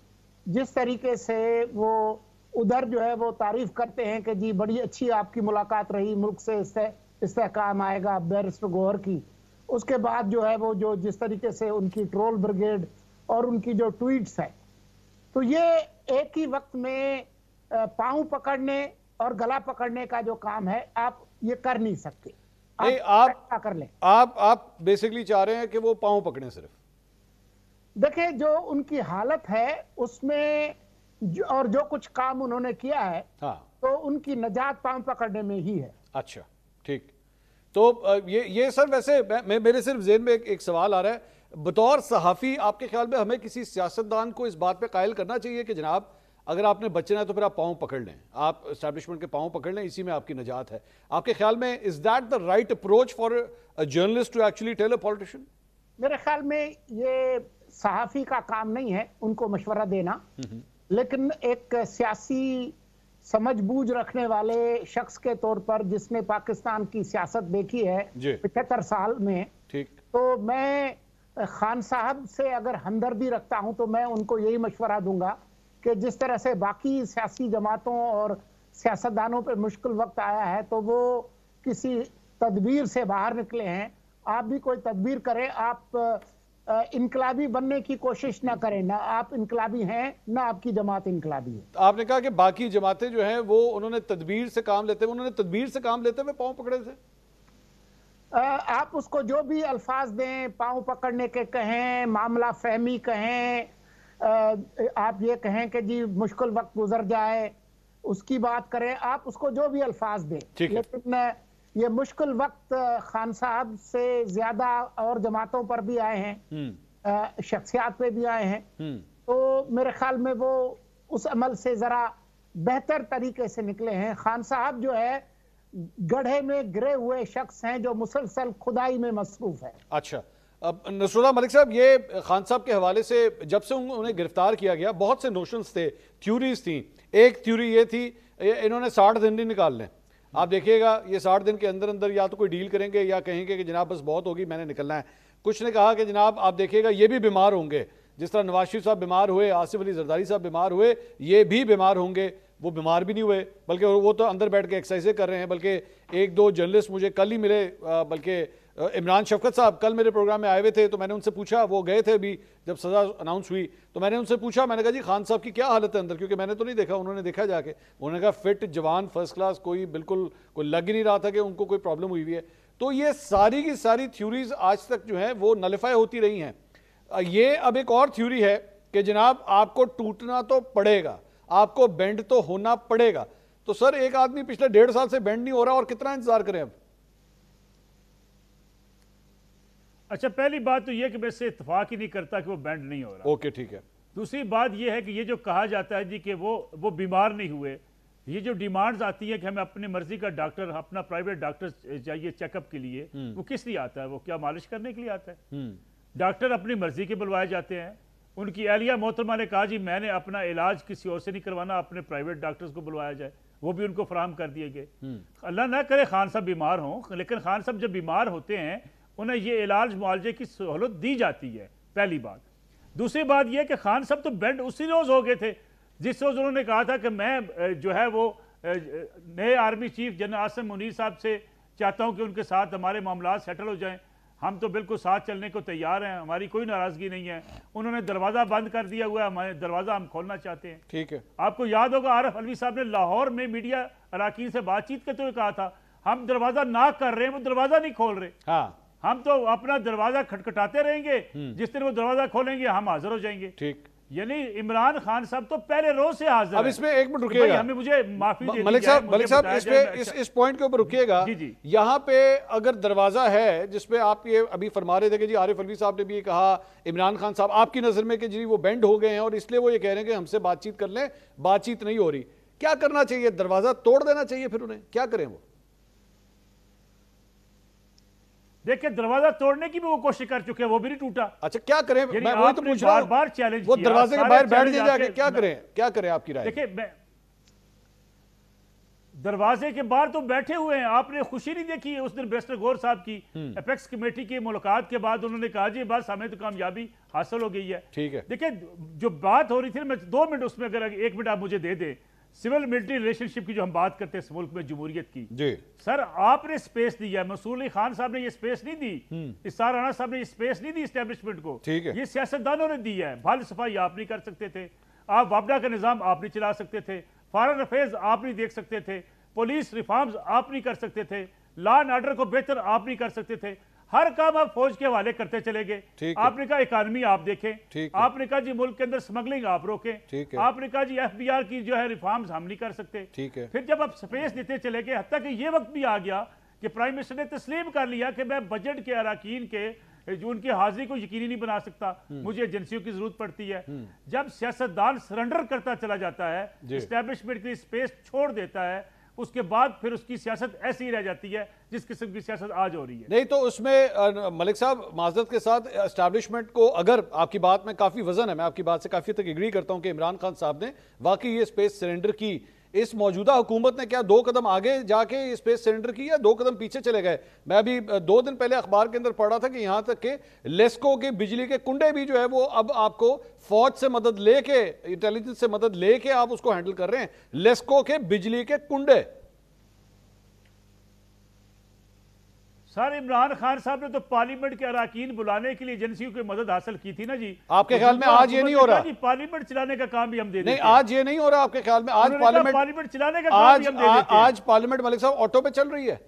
जिस तरीके से वो उधर जो है वो तारीफ करते हैं कि जी बड़ी अच्छी आपकी मुलाकात रही, मुल्क से इस्तेहकाम आएगा बैरिस्टर गौहर की। उसके बाद जो है वो जो जिस तरीके से उनकी ट्रोल ब्रिगेड और उनकी जो ट्वीट्स है, तो ये एक ही वक्त में पाँव पकड़ने और गला पकड़ने का जो काम है, आप ये कर नहीं सकते। आप कर लें। आप बेसिकली चाह रहे हैं कि वो पाँव पकड़े सिर्फ? देखिए, जो उनकी हालत है उसमें और जो कुछ काम उन्होंने किया है, हाँ, तो उनकी नजात पाँव पकड़ने में ही है। अच्छा, ठीक। तो ये सर वैसे मेरे सिर्फ ज़हन में एक सवाल आ रहा है, बतौर सहाफ़ी आपके ख्याल में हमें किसी सियासतदान को इस बात पे कायल करना चाहिए कि जनाब अगर आपने बचना है तो फिर आप पाँव पकड़ लें, आप एस्टैब्लिशमेंट के पाँव पकड़ लें, इसी में आपकी नजात है? आपके ख्याल में is that the right approach for a journalist to actually tell a politician? मेरे ख्याल में ये सहाफ़ी का काम नहीं है उनको मशवरा देना, लेकिन एक सियासी समझबूझ रखने वाले शख्स के तौर पर जिसने पाकिस्तान की सियासत देखी है 75 साल में, ठीक, तो मैं खान साहब से अगर हमदर्दी रखता हूं तो मैं उनको यही मशवरा दूंगा कि जिस तरह से बाकी सियासी जमातों और सियासतदानों पे मुश्किल वक्त आया है तो वो किसी तदबीर से बाहर निकले हैं, आप भी कोई तदबीर करें। आप इनकलाबी बनने की कोशिश ना करें, ना आप इनकलाबी हैं ना आपकी जमात इनकलाबी है। आपने कहा कि बाकी जमातें जो हैं वो उन्होंने तदबीर से काम लेते हुए, उन्होंने तदबीर से काम लेते हुए पाँव पकड़े थे? आप उसको जो भी अल्फाज दें, पाँव पकड़ने के कहें, मामला फहमी कहें, आप ये कहें कि जी मुश्किल वक्त गुजर जाए, उसकी बात करें, आप उसको जो भी अल्फाज दें, लेकिन ये मुश्किल वक्त खान साहब से ज्यादा और जमातों पर भी आए हैं, शख्सियात पे भी आए हैं, तो मेरे ख्याल में वो उस अमल से जरा बेहतर तरीके से निकले हैं। खान साहब जो है गड्ढे में गिरे हुए शख्स हैं जो मुसलसल खुदाई में मसरूफ है। अच्छा, अब नसरुल्लाह मलिक साहब, ये खान साहब के हवाले से जब से उन्हें गिरफ्तार किया गया बहुत से नोशंस थे, थ्योरीज थी। एक थ्योरी ये थी इन्होंने 60 दिन नहीं निकालने। आप देखिएगा ये 60 दिन के अंदर अंदर या तो कोई डील करेंगे या कहेंगे कि जनाब बस बहुत होगी, मैंने निकलना है। कुछ ने कहा कि जनाब आप देखिएगा ये भी बीमार होंगे, जिस तरह नवाज शरीफ साहब बीमार हुए, आसिफ अली जरदारी साहब बीमार हुए, ये भी बीमार होंगे। वो बीमार भी नहीं हुए, बल्कि वो तो अंदर बैठ के एक्सरसाइजें कर रहे हैं। बल्कि 1-2 जर्नलिस्ट मुझे कल ही मिले, बल्कि इमरान शफकत साहब कल मेरे प्रोग्राम में आए हुए थे, तो मैंने उनसे पूछा, वो गए थे अभी जब सज़ा अनाउंस हुई, तो मैंने उनसे पूछा, मैंने कहा जी खान साहब की क्या हालत है अंदर, क्योंकि मैंने तो नहीं देखा, उन्होंने देखा जाके। उन्होंने कहा फिट जवान फर्स्ट क्लास, कोई बिल्कुल कोई लग ही नहीं रहा था कि उनको कोई प्रॉब्लम हुई हुई है। तो ये सारी की सारी थ्योरीज आज तक जो है वो नलिफाई होती रही हैं। ये अब एक और थ्योरी है कि जनाब आपको टूटना तो पड़ेगा, आपको बेंड तो होना पड़ेगा। तो सर एक आदमी पिछले 1.5 साल से बेंड नहीं हो रहा और कितना इंतजार करें अब? अच्छा, पहली बात तो यह कि मैं इससे इत्तेफाक ही नहीं करता कि वो बैंड नहीं हो रहा। ओके ठीक है। दूसरी बात यह है कि ये जो कहा जाता है जी कि वो बीमार नहीं हुए, ये जो डिमांड्स आती है कि हमें अपनी मर्जी का डॉक्टर, अपना प्राइवेट डॉक्टर चाहिए चेकअप के लिए, वो किस लिए आता है? वो क्या मालिश करने के लिए आता है? डॉक्टर अपनी मर्जी के बुलवाए जाते हैं। उनकी अहलिया मोहतरमा ने कहा जी मैंने अपना इलाज किसी और से नहीं करवाना, अपने प्राइवेट डॉक्टर्स को बुलवाया जाए, वो भी उनको फराहम कर दिए गए। अल्लाह ना करे खान साहब बीमार हों, लेकिन खान साहब जब बीमार होते हैं उन्हें ये इलाज मुआवजे की सहूलत दी जाती है, पहली बात। दूसरी बात यह कि खान साहब तो बेंड उसी रोज हो गए थे जिस रोज उन्होंने कहा था कि मैं जो है वो नए army chief general Asim Munir साहब से चाहता हूं कि उनके साथ हमारे मामला सेटल हो जाएं, हम तो बिल्कुल साथ चलने को तैयार हैं, हमारी कोई नाराजगी नहीं है। उन्होंने दरवाजा बंद कर दिया हुआ है, हमारे दरवाजा हम खोलना चाहते हैं। ठीक है। आपको याद होगा आरिफ अलवी साहब ने लाहौर में मीडिया अराकीन से बातचीत करते हुए कहा था हम दरवाजा ना कर रहे हैं, वो दरवाजा नहीं खोल रहे। हाँ, हम तो अपना दरवाजा खटखटाते रहेंगे, जिस दिन वो दरवाजा खोलेंगे हम हाजिर हो जाएंगे। ठीक। यानी इमरान खान साहब तो पहले रोज से हाजिर। अब इसमें एक मिनट रुकिएगा, हमें मुझे माफी मलिक साहब इस पॉइंट के ऊपर रुकिएगा। यहाँ पे अगर दरवाजा है जिसपे आप ये अभी फरमा रहे थे कि जी आरिफ अलवी साहब ने भी ये कहा, इमरान खान साहब आपकी नजर में कि जी वो बेंड हो गए हैं और इसलिए वो ये कह रहे हैं कि हमसे बातचीत कर लें, बातचीत नहीं हो रही, क्या करना चाहिए? दरवाजा तोड़ देना चाहिए, फिर उन्हें क्या करें? वो देखिए दरवाजा तोड़ने की भी वो कोशिश कर चुके हैं, वो भी नहीं टूटा। अच्छा क्या करें? मैं वही तो पूछ रहा हूं, बार चैलेंज वो दरवाजे के बाहर बैठ जाके क्या करें? क्या करें आपकी राय? देखिए दरवाजे के बाहर तो बैठे हुए हैं, आपने खुशी नहीं देखी है उस दिन बैरिस्टर गौर साहब की एपेक्स कमेटी की मुलाकात के बाद उन्होंने कहा जी बस हमें तो कामयाबी हासिल हो गई है। ठीक है। देखिए जो बात हो रही थी, मैं 2 मिनट उसमें, अगर 1 मिनट आप मुझे दे दें, सिविल मिलिट्री रिलेशनशिप की जो हम बात करते हैं इस मुल्क में जमहूरियत की जी, सर आपने स्पेस दी है, मसूर अली खान साहब ने ये स्पेस नहीं दी, इसार राणा साहब ने ये स्पेस नहीं दी एस्टेब्लिशमेंट को। ठीक है। ये सियासतदानों ने दी है। भल सफाई आप नहीं कर सकते थे, आप वापडा का निजाम आप नहीं चला सकते थे, फॉरेन अफेयर्स आप नहीं देख सकते थे, पुलिस रिफॉर्म्स आप नहीं कर सकते थे, लॉ एंड ऑर्डर को बेहतर आप नहीं कर सकते थे, हर काम आप फौज के हवाले करते चले गए। आपने कहा इकानमी आप देखें, आपने कहा जी मुल्क के अंदर स्मगलिंग आप रोकें, आपने कहा जी एफबीआर की जो है रिफॉर्म्स हम नहीं कर सकते। फिर जब आप स्पेस देते चले गए, हत्ता कि ये वक्त भी आ गया कि प्राइम मिनिस्टर ने तस्लीम कर लिया कि मैं बजट के अराकीन के जो उनकी हाजिरी को यकीनी नहीं बना सकता, मुझे एजेंसियों की जरूरत पड़ती है। जब सियासतदान सरेंडर करता चला जाता है, एस्टेब्लिशमेंट की स्पेस छोड़ देता है, उसके बाद फिर उसकी सियासत ऐसी ही रह जाती है जिस किस्म की सियासत आज हो रही है। नहीं तो उसमें मलिक साहब माजरत के साथ एस्टैब्लिशमेंट को, अगर आपकी बात में काफी वजन है, मैं आपकी बात से काफी तक एग्री करता हूं कि इमरान खान साहब ने वाकई ये स्पेस सरेंडर की, इस मौजूदा हुकूमत ने क्या 2 कदम आगे जाके ये स्पेस सरेंडर की या 2 कदम पीछे चले गए? मैं अभी 2 दिन पहले अखबार के अंदर पढ़ रहा था कि यहां तक के लेस्को के बिजली के कुंडे भी जो है वो अब आपको फौज से मदद लेके, इंटेलिजेंस से मदद लेके आप उसको हैंडल कर रहे हैं। लेस्को के बिजली के कुंडे। सर इमरान खान साहब ने तो पार्लियामेंट के अराकीन बुलाने के लिए एजेंसियों की मदद हासिल की थी ना जी। आपके ख्याल में आज ये नहीं हो रहा? पार्लियामेंट चलाने का काम भी हम दे देते हैं। नहीं आज ये नहीं हो रहा आपके ख्याल में? आज पार्लियामेंट चलाने का काम भी हम दे देते हैं। आज पार्लियामेंट मलिक साहब ऑटो पे चल रही है।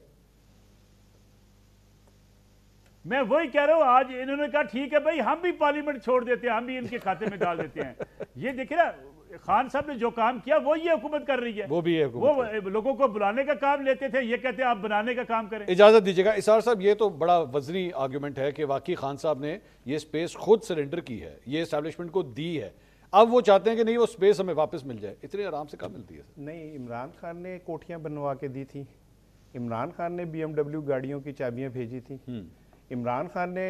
मैं वही कह रहा हूं, आज इन्होंने कहा ठीक है भाई हम भी पार्लियामेंट छोड़ देते हैं, हम भी इनके खाते में डाल देते हैं। ये देखिए ना खान साहब ने जो काम किया वो ये हुकूमत कर रही है, वो भी है। वो लोगों को बुलाने का काम लेते थे, ये कहते हैं आप बनाने का काम करें। इजाजत दीजिएगा इसार साहब, ये तो बड़ा वजनी आर्गुमेंट है कि वाकई खान साहब ने ये स्पेस खुद सरेंडर की है, ये एस्टैब्लिशमेंट को दी है, अब वो चाहते हैं कि नहीं वो स्पेस हमें वापस मिल जाए। इतने आराम से कहाँ मिलती है? नहीं, इमरान खान ने कोठियां बनवा के दी थी, इमरान खान ने BMW गाड़ियों की चाबियां भेजी थी, इमरान खान ने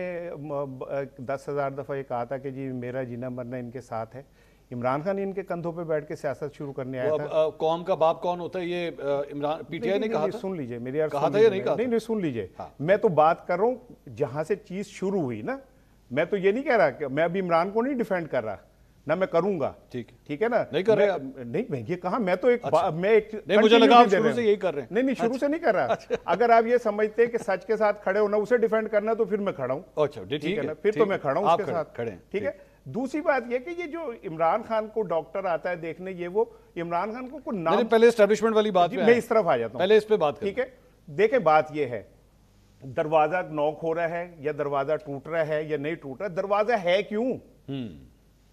10,000 दफ़ा ये कहा था कि जी मेरा जीना मरना इनके साथ है। इमरान खान इनके कंधों पे बैठ के सियासत शुरू करने आया था। कौम का बाप कौन होता है ये इमरान PTI ने कहा था? सुन लीजिए मेरी यार, कहा था या नहीं कहा? नहीं सुन लीजिए, मैं तो बात कर रहा हूँ जहां से चीज शुरू हुई ना, मैं तो ये नहीं कह रहा कि मैं अभी इमरान को नहीं डिफेंड कर रहा ना मैं करूंगा। ठीक है ना, नहीं कर रहे आप? नहीं मैं ये कहा, मैं तो एक मैं एक नहीं, मुझे लगा आप शुरू से यही कर रहे हैं। नहीं शुरू से नहीं कर रहा। अगर आप ये समझते हैं कि सच के साथ खड़े होना, उसे डिफेंड करना, तो फिर मैं खड़ा हूं। अच्छा ठीक है ना, फिर तो मैं खड़ा हूं उसके साथ खड़े हैं। ठीक है। दूसरी बात ये कि ये जो इमरान खान को डॉक्टर आता है देखने, ये वो इमरान खान को नाम, पहले एस्टैब्लिशमेंट वाली बात मैं इस तरफ आ जाता हूं, पहले इस पे बात ठीक है। देखे बात ये है, दरवाजा नॉक हो रहा है या दरवाजा टूट रहा है या नहीं टूट रहा, दरवाजा है क्यों?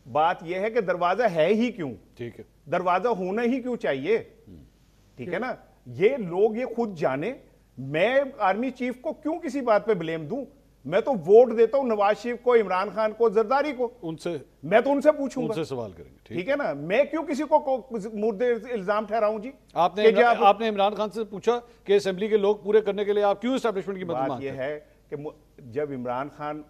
बात यह है कि दरवाजा है ही क्यों? ठीक है, दरवाजा होना ही क्यों चाहिए? ठीक है ना, ये लोग ये खुद जाने। मैं आर्मी चीफ को क्यों किसी बात पे ब्लेम दूं? मैं तो वोट देता हूं नवाज शरीफ को, इमरान खान को, जरदारी को। मैं तो उनसे पूछूंगा, उनसे सवाल करेंगे। ठीक है ना, मैं क्यों किसी को मुर्दे इल्जाम ठहराऊं जी? आपने इमरान खान से पूछा कि असेंबली के लोग पूरे करने के लिए आप क्यों एस्टैब्लिशमेंट की मदद मांगते हैं? बात यह है कि जब इमरान खान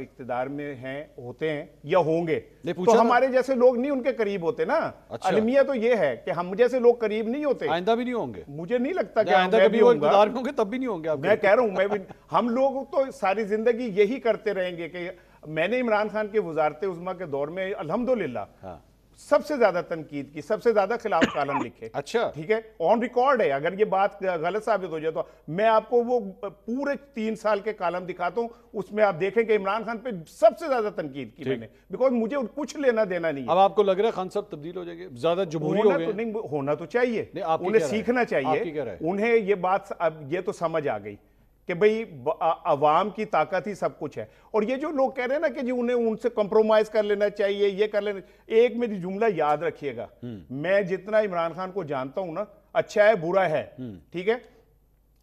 इक्तिदार में हैं, होते हैं या होंगे, तो हमारे जैसे लोग नहीं उनके करीब होते ना। अच्छा। अलमिया तो ये है कि हम जैसे लोग करीब नहीं होते। आइंदा भी नहीं होंगे? मुझे नहीं लगता कि आइंदा कभी वो इक्तिदार में होंगे तब भी नहीं होंगे। मैं कह रहा हूं, मैं भी, हम लोग तो सारी जिंदगी यही करते रहेंगे कि मैंने इमरान खान के वजारत उज़्मा के दौर में अल्हम्दुलिल्लाह सबसे ज्यादा तनकीद की, सबसे ज्यादा खिलाफ कालम लिखे। अच्छा, ठीक है, ऑन रिकॉर्ड है। अगर ये बात गलत साबित हो जाए तो मैं आपको वो पूरे 3 साल के कालम दिखाता हूं, उसमें आप देखें कि इमरान खान पे सबसे ज्यादा तनकीद की मैंने, बिकॉज मुझे कुछ लेना देना नहीं है। अब आपको लग रहा है खान साहब तब्दील हो जाएंगे, ज्यादा जमहूरी हो गए? तो नहीं, होना तो चाहिए, उन्हें सीखना चाहिए, उन्हें ये बात अब ये तो समझ आ गई कि भाई अवाम की ताकत ही सब कुछ है। और ये जो लोग कह रहे हैं ना कि जी उन्हें उनसे कंप्रोमाइज कर लेना चाहिए, ये कर लेना, एक मेरी जुमला याद रखिएगा, मैं जितना इमरान खान को जानता हूं ना, अच्छा है बुरा है, ठीक है,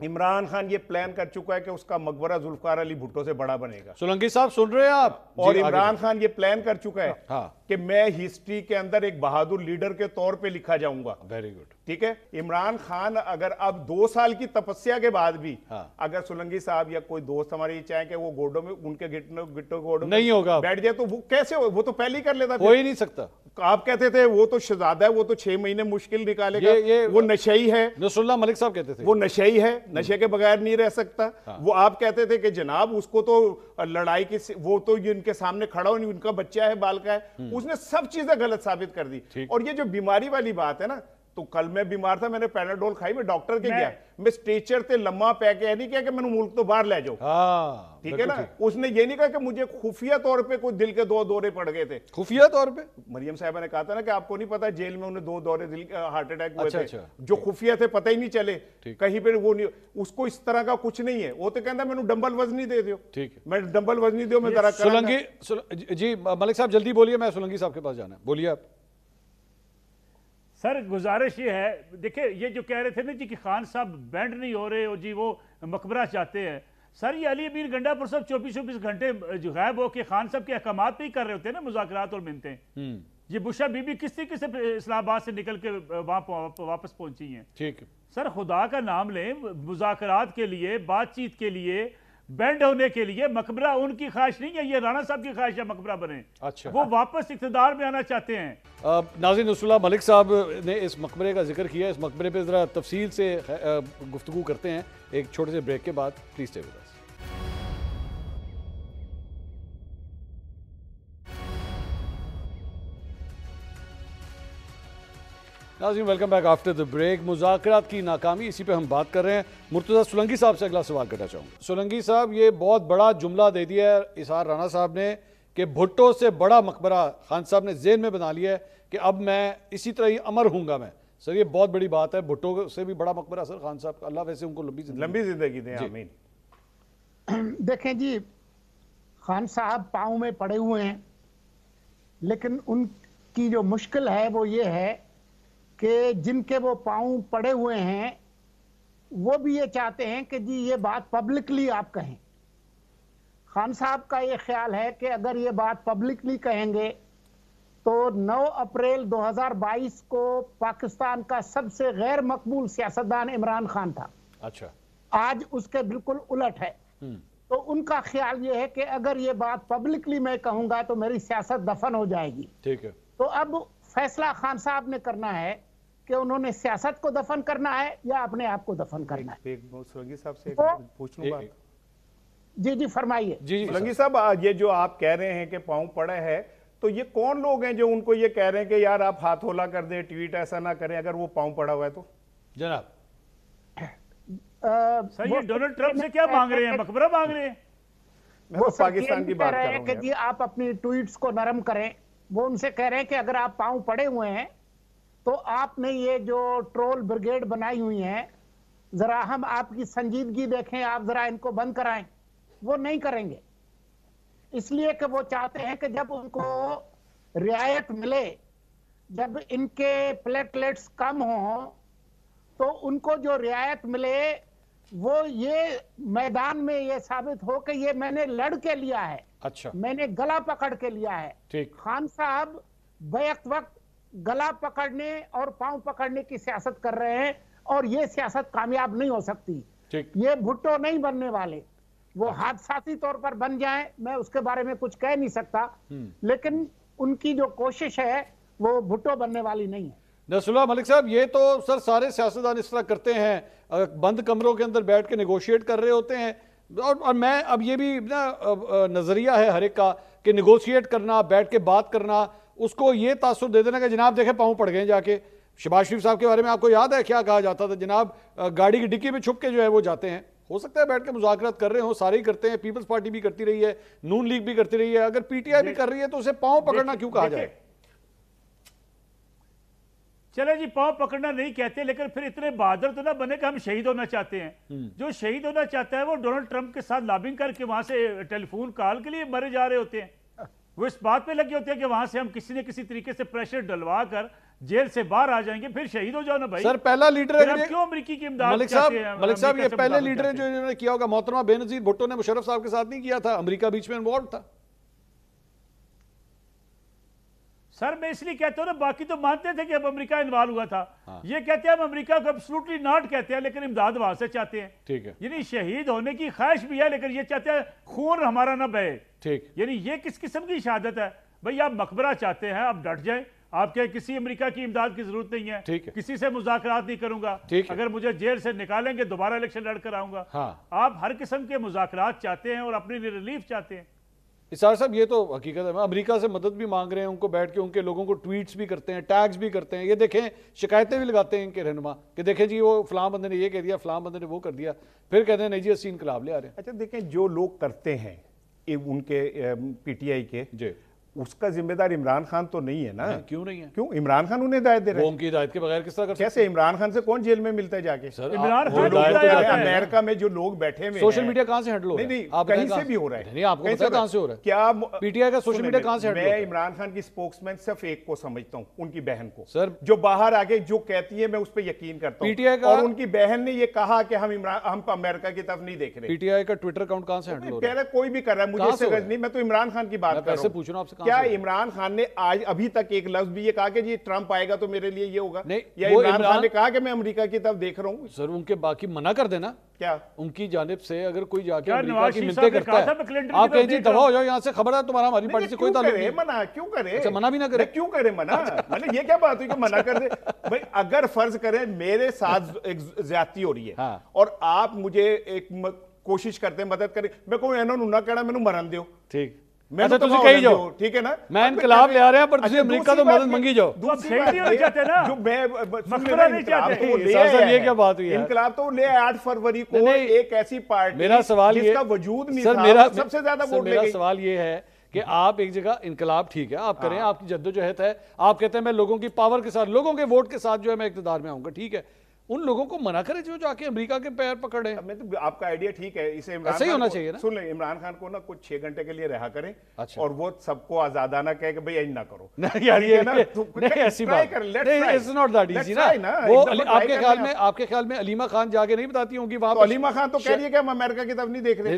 इमरान खान ये प्लान कर चुका है कि उसका मकबरा जुल्फकार अली भुट्टो से बड़ा बनेगा। सोलंकी साहब सुन रहे हैं आप? और इमरान खान ये प्लान कर चुका है कि मैं हिस्ट्री के अंदर एक बहादुर लीडर के तौर पे लिखा जाऊंगा। वेरी गुड, ठीक है। इमरान खान अगर अब 2 साल की तपस्या के बाद भी अगर सोलंकी साहब या कोई दोस्त हमारे ये चाहे कि वो गोडो में उनके गिट्टो गोडो नहीं होगा बैठ जाए, तो वो कैसे हो? वो तो पहले ही कर लेता, हो ही नहीं सकता। आप कहते थे वो तो शहजादा है, वो तो 6 महीने मुश्किल निकालेगा, वो नशई है। नसरुल्लाह मलिक साहब कहते थे वो नशई है, नशे के बगैर नहीं रह सकता। वो आप कहते थे कि जनाब उसको तो लड़ाई की, वो तो इनके सामने खड़ा हो नहीं, उनका बच्चा है, बाल का है। उसने सब चीजें गलत साबित कर दी। और ये जो बीमारी वाली बात है ना, तो कल मैं बीमार था, मैंने पैराडोल खाई, मैं डॉक्टर के गया, मैं स्ट्रेचर ते लम्मा पै के नहीं कहा कि मैंने मुल्क तो बाहर ले जाओ। ठीक है ना, उसने ये नहीं कहा कि मुझे खुफिया तौर पे कोई दिल के 2 दौरे पड़ गए थे। खुफिया तौर पे मरियम साहबा ने कहा था ना कि आपको नहीं पता, जेल में उन्हें 2 दौरे दिल हार्ट अटैक हुए थे, जो खुफिया थे, पता ही नहीं चले कहीं पे। वो नहीं, उसको इस तरह का कुछ नहीं है। वो तो कहता मैंने डंबल वजनी दे दो, ठीक है, मैं डंबल वजनी दो, मैं सोलंकी जी मलिक साहब जल्दी बोलिए, मैं सोलंकी साहब के पास जाना है, बोलिए आप। सर गुजारिश ये है, देखिए ये जो कह रहे थे ना जी कि खान साहब बैंड नहीं हो रहे और जी वो मकबरा चाहते हैं, सर ये अली अमीर गंडापुर साहब 24-24 घंटे जो गायब हो के खान साहब के अहकामात पे ही कर रहे होते हैं ना मुज़ाकरात और मिन्नतें। ये बुशा बीबी किस तरीके से इस्लामाबाद से निकल के वहां वापस पहुंची हैं। ठीक है सर, खुदा का नाम लें, मुज़ाकरात के लिए, बातचीत के लिए, बैंड होने के लिए मकबरा उनकी ख्वाहिश नहीं है, ये राणा साहब की ख्वाहिश है मकबरा बने। अच्छा, वो वापस इक़्तिदार में आना चाहते हैं। नाज़रीन, नसरुल्लाह मलिक साहब ने इस मकबरे का जिक्र किया, इस मकबरे पे ज़रा तफसील से गुफ्तगू करते हैं एक छोटे से ब्रेक के बाद। Please stay with us. नाज़रीन, welcome back after the break. मुज़ाकरात की नाकामी, इसी पे हम बात कर रहे हैं। मुर्तज़ा सोलंकी साहब से अगला सवाल करना चाहूँगा। सोलंकी साहब, ये बहुत बड़ा जुमला दे दिया है इज़हार राणा साहब ने कि भुट्टो से बड़ा मकबरा खान साहब ने जेहन में बना लिया है कि अब मैं इसी तरह ही अमर हूँगा मैं। सर ये बहुत बड़ी बात है, भुट्टो से भी बड़ा मकबरा सर खान साहब का, अल्लाह वैसे उनको लंबी जिंदगी दे, आमीन। देखें जी, खान साहब पाँव में पड़े हुए हैं, लेकिन उनकी जो मुश्किल है वो ये है कि जिनके वो पाँव पड़े हुए हैं वो भी ये चाहते हैं कि जी ये बात पब्लिकली आप कहें। खान साहब का ये ख्याल है कि अगर ये बात पब्लिकली कहेंगे तो 9 अप्रैल 2022 को पाकिस्तान का सबसे गैर मकबूल सियासतदान इमरान खान था। अच्छा, आज उसके बिल्कुल उलट है। तो उनका ख्याल ये है कि अगर ये बात पब्लिकली मैं कहूंगा तो मेरी सियासत दफन हो जाएगी। ठीक है, तो अब फैसला खान साहब ने करना है कि उन्होंने सियासत को दफन करना है या अपने आप को दफन करना है। सोलंकी साहब से पूछ लूं बात? जी जी फरमाइए। जी सोलंकी साहब, ये जो आप कह रहे हैं कि पाँव पड़ा है, तो ये कौन लोग हैं जो उनको ये कह रहे हैं कि यार आप हाथ होला कर दें, ट्वीट ऐसा ना करें, अगर वो पांव पड़ा हुआ है तो? जनाब सर ये डोनाल्ड ट्रंप से क्या मांग रहे हैं, मकबरा मांग रहे हैं? वो पाकिस्तान की बात कर रहा हूं कि जी आप अपनी ट्वीट्स को नरम करें। वो उनसे कह रहे हैं कि अगर आप पांव पड़े हुए हैं तो आपने ये जो ट्रोल ब्रिगेड बनाई हुई है, जरा हम आपकी संजीदगी देखें, आप जरा इनको बंद कराएं। वो नहीं करेंगे, इसलिए कि वो चाहते हैं कि जब उनको रियायत मिले, जब इनके प्लेटलेट्स कम हो, तो उनको जो रियायत मिले वो ये मैदान में ये साबित हो कि ये मैंने लड़ के लिया है, अच्छा मैंने गला पकड़ के लिया है। ठीक। खान साहब बैक वक्त गला पकड़ने और पांव पकड़ने की सियासत कर रहे हैं और ये सियासत कामयाब नहीं हो सकती। ठीक। ये भुट्टो नहीं बनने वाले, वो हादसाती तौर पर बन जाएं, मैं उसके बारे में कुछ कह नहीं सकता, लेकिन उनकी जो कोशिश है वो भुट्टो बनने वाली नहीं है। नसरुल्लाह मलिक साहब, ये तो सर सारे सियासतदान इस तरह करते हैं, बंद कमरों के अंदर बैठ के नेगोशिएट कर रहे होते हैं, और मैं अब ये भी ना नजरिया है हर एक का कि नेगोशिएट करना, बैठ के बात करना, उसको ये तासुर दे देना कि जनाब देखे पांव पड़ गए जाके। शहबाज शरीफ साहब के बारे में आपको याद है क्या कहा जाता था, जनाब गाड़ी की डिक्की में छुप के जो है वो जाते हैं। हो सकता है बैठ के मुज़ाकरात कर रहे हो, सारे ही करते हैं, पीपल्स पार्टी भी करती रही है, नून लीग भी करती रही है, अगर पीटीआई भी कर रही है तो उसे पांव पकड़ना क्यों कहा जाए? चले जी, पांव पकड़ना नहीं कहते, लेकिन फिर इतने बहादुर तो ना बने कि हम शहीद होना चाहते हैं। जो शहीद होना चाहता है वो डोनाल्ड ट्रंप के साथ लॉबिंग करके वहां से टेलीफोन कॉल के लिए मरे जा रहे होते हैं। वो इस बात पे लगे होते हैं कि वहां से हम किसी न किसी तरीके से प्रेशर डलवा कर जेल से बाहर आ जाएंगे, फिर शहीद हो जाओ ना भाई। सर पहला लीडर है, क्यों अमरीकी की इमदाद मलिक साहब ये पहले लीडर है जो इन्होंने किया होगा। मोहतरमा बेनजीर भुट्टो ने मुशर्रफ साहब के साथ नहीं किया था, अमेरिका बीच में इन्वॉल्व था। सर मैं इसलिए कहता हूं ना, बाकी तो मानते थे कि अब अमेरिका इन्वॉल्व हुआ था। हाँ। ये कहते हैं हम अमेरिका को एब्सोल्युटली नॉट कहते हैं, लेकिन इमदाद वहां से चाहते हैं। ठीक है, यानी शहीद होने की ख्वाहिश भी है, लेकिन ये चाहते हैं खून हमारा ना बहे। ठीक, यानी ये किस किस्म की शहादत है भाई? आप मकबरा चाहते हैं, आप डट जाएं, आपके किसी अमेरिका की इमदाद की जरूरत नहीं है। ठीक है, किसी से मुज़ाकरात नहीं करूंगा, अगर मुझे जेल से निकालेंगे दोबारा इलेक्शन लड़कर आऊंगा। हाँ। आप हर किस्म के मुज़ाकरात चाहते हैं और अपनी रिलीफ चाहते हैं। इसार साहब ये तो हकीकत है, अमेरिका से मदद भी मांग रहे हैं, उनको बैठ के उनके लोगों को ट्वीट्स भी करते हैं, टैग्स भी करते हैं, ये देखें शिकायतें भी लगाते हैं इनके रहनुमा कि देखें जी वो फलां बंदे ने ये कह दिया, फलां बंदे ने वो कर दिया, फिर कहते हैं नहीं जी अस्सी इनकलाब ले आ रहे हैं। अच्छा देखें, जो लोग करते हैं उनके पीटीआई के जी, उसका जिम्मेदार इमरान खान तो नहीं है ना? क्यों नहीं है? क्यों इमरान खान उन्हें हिदायत दे रहे हैं? उनकी हिदायत के बगैर किस तरह कर? कैसे इमरान खान से कौन जेल में मिलता है जाके? इमरान खान अमेरिका में जो लोग बैठे हुए सोशल मीडिया कहां से हैंडल हो रहा है? नहीं कहीं से भी हो रहा है। नहीं आपको पता है कहां से हो रहा है? क्या पीटीआई का सोशल मीडिया कहां से हैंडल? मैं इमरान खान की स्पोक्समैन सिर्फ एक को समझता हूं, उनकी बहन को। सर जो बाहर आके जो कहती है मैं उस पर यकीन करता हूं। पीटीआई का और उनकी बहन ने ये कहा कि हम अमेरिका की तरफ नहीं देख रहे। पीटीआई का ट्विटर अकाउंट कहां से हैंडल हो रहा है? कोई भी कर रहा है, मुझे इससे गरज नहीं, मैं तो इमरान खान की बात कर रहा हूं। पूछ रहा हूं आपसे, क्या इमरान खान ने आज अभी तक एक लफ्ज भी ये कहा कि जी ट्रंप आएगा तो मेरे लिए ये होगा? नहीं, या इमरान खान ने कहा कि मैं अमेरिका की तरफ देख रहा हूं? सर उनके बाकी मना कर देना, क्या उनकी जानिब से अगर कोई जाके अमेरिका की मिलते करता है, आप कहें जी दफा हो जाओ यहाँ से, खबरदार तुम्हारा हमारी पार्टी से कोई ताल्लुक नहीं। मना क्यों करे? अच्छा मना भी ना करे, क्यों करे मना? मतलब ये क्या बात हुई कि मना कर दे? भाई अगर फर्ज करें मेरे साथ एक ज्यादती हो रही है और आप मुझे एक कोशिश करते हैं मदद करें, मैं कहूँ इन्होंने ना कहना मैंने मरन दो, ठीक मैं तो कही जाओ, ठीक है ना? मैं इनकलाब ले आ रहे हैं पर तुझे अमेरिका तो मदद मांगी जाओ। जो मैं ये क्या बात हुई है? इनकलाब तो ले 8 फरवरी को एक ऐसी पार्टी, मेरा सवाल जिसका वजूद नहीं था, सबसे ज्यादा वोट ले गई। मेरा सवाल ये है कि आप एक जगह इनकलाब ठीक है आप करें, आपकी जद्दोजहद है, आप कहते हैं मैं लोगों की पावर के साथ, लोगों के वोट के साथ जो है मैं इक़्तिदार में आऊंगा, ठीक है, उन लोगों को मना करें जो जाके अमेरिका के पैर पकड़े। मैं तो आपका आइडिया ठीक है, इसे इमरान खान होना चाहिए ना? सुन ले, इमरान खान को ना कुछ 6 घंटे के लिए रहा करें। अच्छा। और वो सबको आजादाना कहे कि भाई यही ना करो। नहीं यार ये नहीं ऐसी बात नहीं, इट्स नॉट दैट इजी ना। वो आपके ख्याल में अलीमा खान जाके नहीं बताती होंगी वहां पर? अलीमा खान तो कह रही है कि हम अमेरिका की तरफ नहीं देख रहे।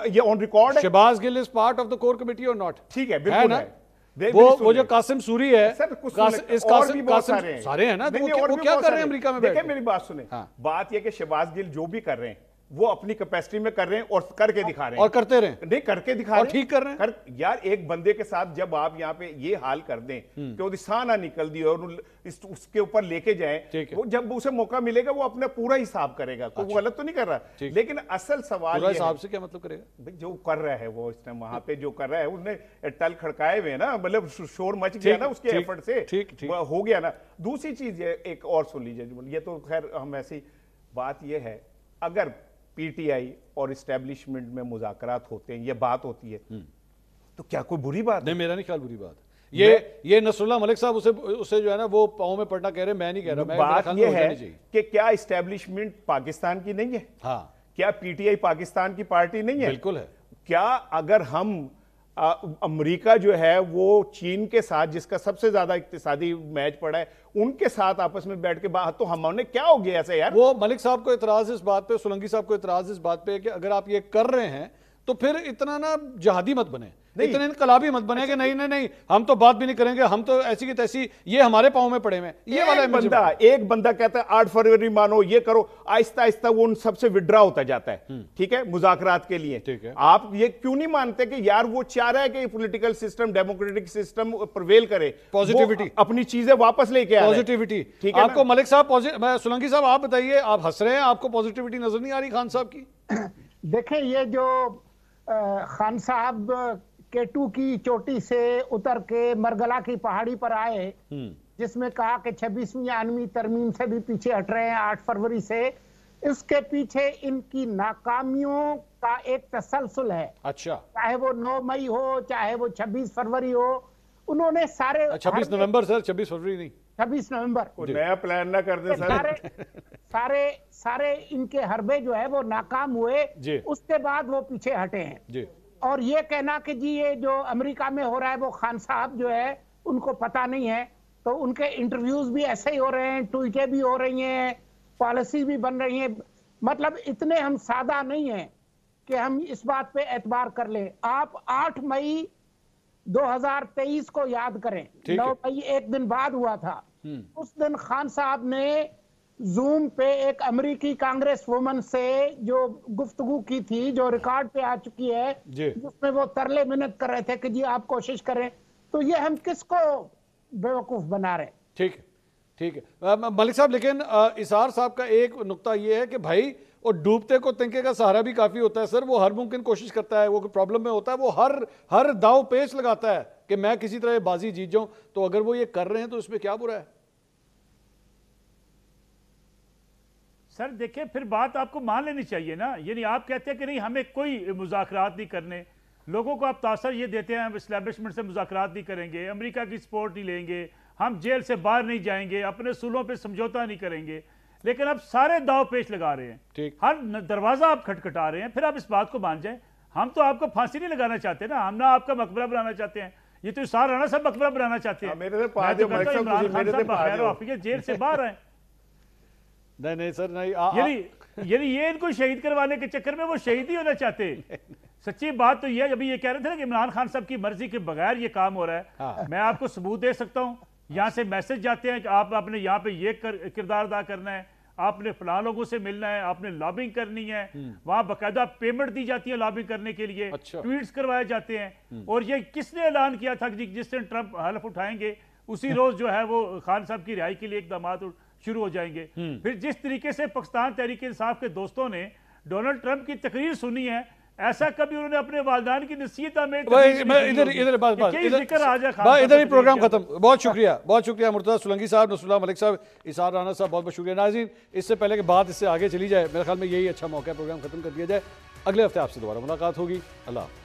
ये ऑन रिकॉर्ड है। Shahbaz Gill is part of the core committee or not? ठीक है, बिल्कुल है। वो जो कासिम सूरी है, सारे हैं ना, वो क्या कर रहे हैं अमेरिका में? देखिए मेरी बात सुने, बात यह कि शहबाज गिल जो भी कर रहे हैं वो अपनी कैपेसिटी में कर रहे हैं और करके दिखा रहे हैं और करते रहे, नहीं करके दिखा और रहे ठीक कर रहे हैं। यार एक बंदे के साथ जब आप यहाँ पे ये हाल कर दें कि वो साना निकल दी और उसके ऊपर लेके जाए, वो जब उसे मौका मिलेगा वो अपना पूरा हिसाब करेगा, कोई वो गलत तो नहीं कर रहा, लेकिन असल सवाल पूरा हिसाब से क्या मतलब करेगा भाई? जो कर रहा है वो इस टाइम वहां पे जो कर रहा है, उसने टल खड़काए हुए ना, मतलब शोर मच गया ना उसके एफर्ट से, ठीक हो गया ना। दूसरी चीज एक और सुन लीजिए, ये तो खैर हम ऐसी बात ये है, अगर पीटीआई और इस्टेब्लिशमेंट में मुज़ाकरात होते हैं, ये बात होती है, तो क्या कोई बुरी बात नहीं? मेरा नहीं ख्याल बुरी बात ये नसरुल्लाह मलिक साहब उसे जो है ना वो पाँव में पड़ना कह रहे, मैं नहीं कह रहा। बात ये है कि क्या इस्टेब्लिशमेंट पाकिस्तान की नहीं है? हाँ। क्या पीटीआई पाकिस्तान की पार्टी नहीं है? बिल्कुल है। क्या अगर हम अमेरिका जो है वो चीन के साथ, जिसका सबसे ज्यादा इक्तिसादी मैच पड़ा है, उनके साथ आपस में बैठ के बात, तो हमने क्या हो गया ऐसे यार? वो मलिक साहब को इतराज इस बात पे, सोलंकी साहब को इतराज इस बात पे है कि अगर आप ये कर रहे हैं तो फिर इतना ना जहादी मत बने, इतने इनकलाबी मत बने कि नहीं हम तो बात भी नहीं करेंगे, हम तो ऐसी की तैसी, ये हमारे पांव में पड़े हुए। ये वाला एक बंदा कहता है 8 फरवरी मानो, ये करो, आहिस्ता आहिस्ता वो उन सबसे विड्रा होता जाता है, ठीक है, मुज़ाकरात के लिए। ठीक है, आप ये क्यों नहीं मानते कि यार वो चाह रहा है कि political system, democratic system prevail करे, पॉजिटिविटी, अपनी चीजें वापस लेके आ, पॉजिटिविटी, ठीक है आपको मलिक साहब, सोलंकी साहब आप बताइए, आप हंस रहे हैं, आपको पॉजिटिविटी नजर नहीं आ रही खान साहब की? देखें, ये जो खान साहब केटू की चोटी से उतर के मरगला की पहाड़ी पर आए, जिसमें कहा कि 26वीं आर्मी तरमीम से भी पीछे हट रहे हैं 8 फरवरी से, इसके पीछे इनकी नाकामियों का एक तसलसल है। अच्छा, चाहे वो 9 मई हो, चाहे वो 26 फरवरी हो, उन्होंने सारे 26 नवंबर सर, 26 फरवरी नहीं, 26 नवंबर, कोई नया प्लान ना कर दे सर। सारे इनके हरबे जो है वो नाकाम हुए, उसके बाद वो पीछे हटे हैं जी। और ये कहना कि जी ये जो अमेरिका में हो रहा है वो खान साहब जो है उनको पता नहीं है, तो उनके इंटरव्यूज भी ऐसे ही हो रहे हैं, ट्वीटें भी हो रही हैं, पॉलिसी भी बन रही है। मतलब इतने हम सादा नहीं हैं कि हम इस बात पे एतबार कर लें। आप 8 मई 2023 को याद करें, 9 मई एक दिन बाद हुआ था, उस दिन खान साहब ने जूम पे एक अमेरिकी कांग्रेस वुमन से जो गुफ्तगू की थी, जो रिकॉर्ड पे आ चुकी है, जिसमें वो तरले मिन्नत कर रहे थे कि जी आप कोशिश करें, तो ये हम किसको बेवकूफ बना रहे? ठीक है मलिक साहब, लेकिन इसार साहब का एक नुक्ता ये है कि भाई वो डूबते को तिनके का सहारा भी काफी होता है सर, वो हर मुमकिन कोशिश करता है, वो प्रॉब्लम में होता है, वो हर दाव पेच लगाता है कि मैं किसी तरह बाजी जीत जाऊं, तो अगर वो ये कर रहे हैं तो इसमें क्या बुरा है? सर देखिए, फिर बात आपको मान लेनी चाहिए ना, यानी आप कहते हैं कि नहीं हमें कोई मुज़ाकरात नहीं करने, लोगों को आप तासर ये देते हैं हम इस्टेब्लिशमेंट से मुज़ाकरात नहीं करेंगे, अमेरिका की सपोर्ट नहीं लेंगे, हम जेल से बाहर नहीं जाएंगे, अपने सूलों पे समझौता नहीं करेंगे, लेकिन आप सारे दाव पेश लगा रहे हैं, हर दरवाजा आप खटखटा रहे हैं। फिर आप इस बात को मान जाएं, हम तो आपको फांसी नहीं लगाना चाहते ना, हम ना आपका मकबरा बनाना चाहते हैं, ये तो इसार राणा साहब मकबरा बनाना चाहते हैं। जेल से बाहर आए, नहीं सर नहीं, यानी ये इनको शहीद करवाने के चक्कर में वो शहीद ही होना चाहते। सच्ची बात तो ये है, अभी ये कह रहे थे ना कि इमरान खान साहब की मर्जी के बगैर ये काम हो रहा है। हाँ। मैं आपको सबूत दे सकता हूँ, यहाँ से मैसेज जाते हैं कि आप आपने यहाँ पे ये किरदार अदा करना है, आपने फलां लोगों से मिलना है, आपने लॉबिंग करनी है, वहां बाकायदा पेमेंट दी जाती है लॉबिंग करने के लिए। अच्छा। ट्वीट्स करवाए जाते हैं। और ये किसने ऐलान किया था कि जिस दिन ट्रंप हलफ उठाएंगे उसी रोज जो है वो खान साहब की रिहाई के लिए इकदाम शुरू हो जाएंगे। फिर जिस तरीके से पाकिस्तान तहरीक इंसाफ के दोस्तों ने डोनाल्ड ट्रंप की तकरीर सुनी है, ऐसा कभी उन्होंने अपने वालिदैन की नसीहत में इधर ही प्रोग्राम खत्म। बहुत शुक्रिया मुर्तज़ा सोलंकी साहब, नसरुल्लाह मलिक साहब, इसार राणा साहब, बहुत बहुत शुक्रिया। नाज़रीन, इससे पहले कि बात इससे आगे चली जाए, मेरे ख्याल में यही अच्छा मौका है प्रोग्राम खत्म कर दिया जाए। अगले हफ्ते आपसे दोबारा मुलाकात होगी। अल्लाह।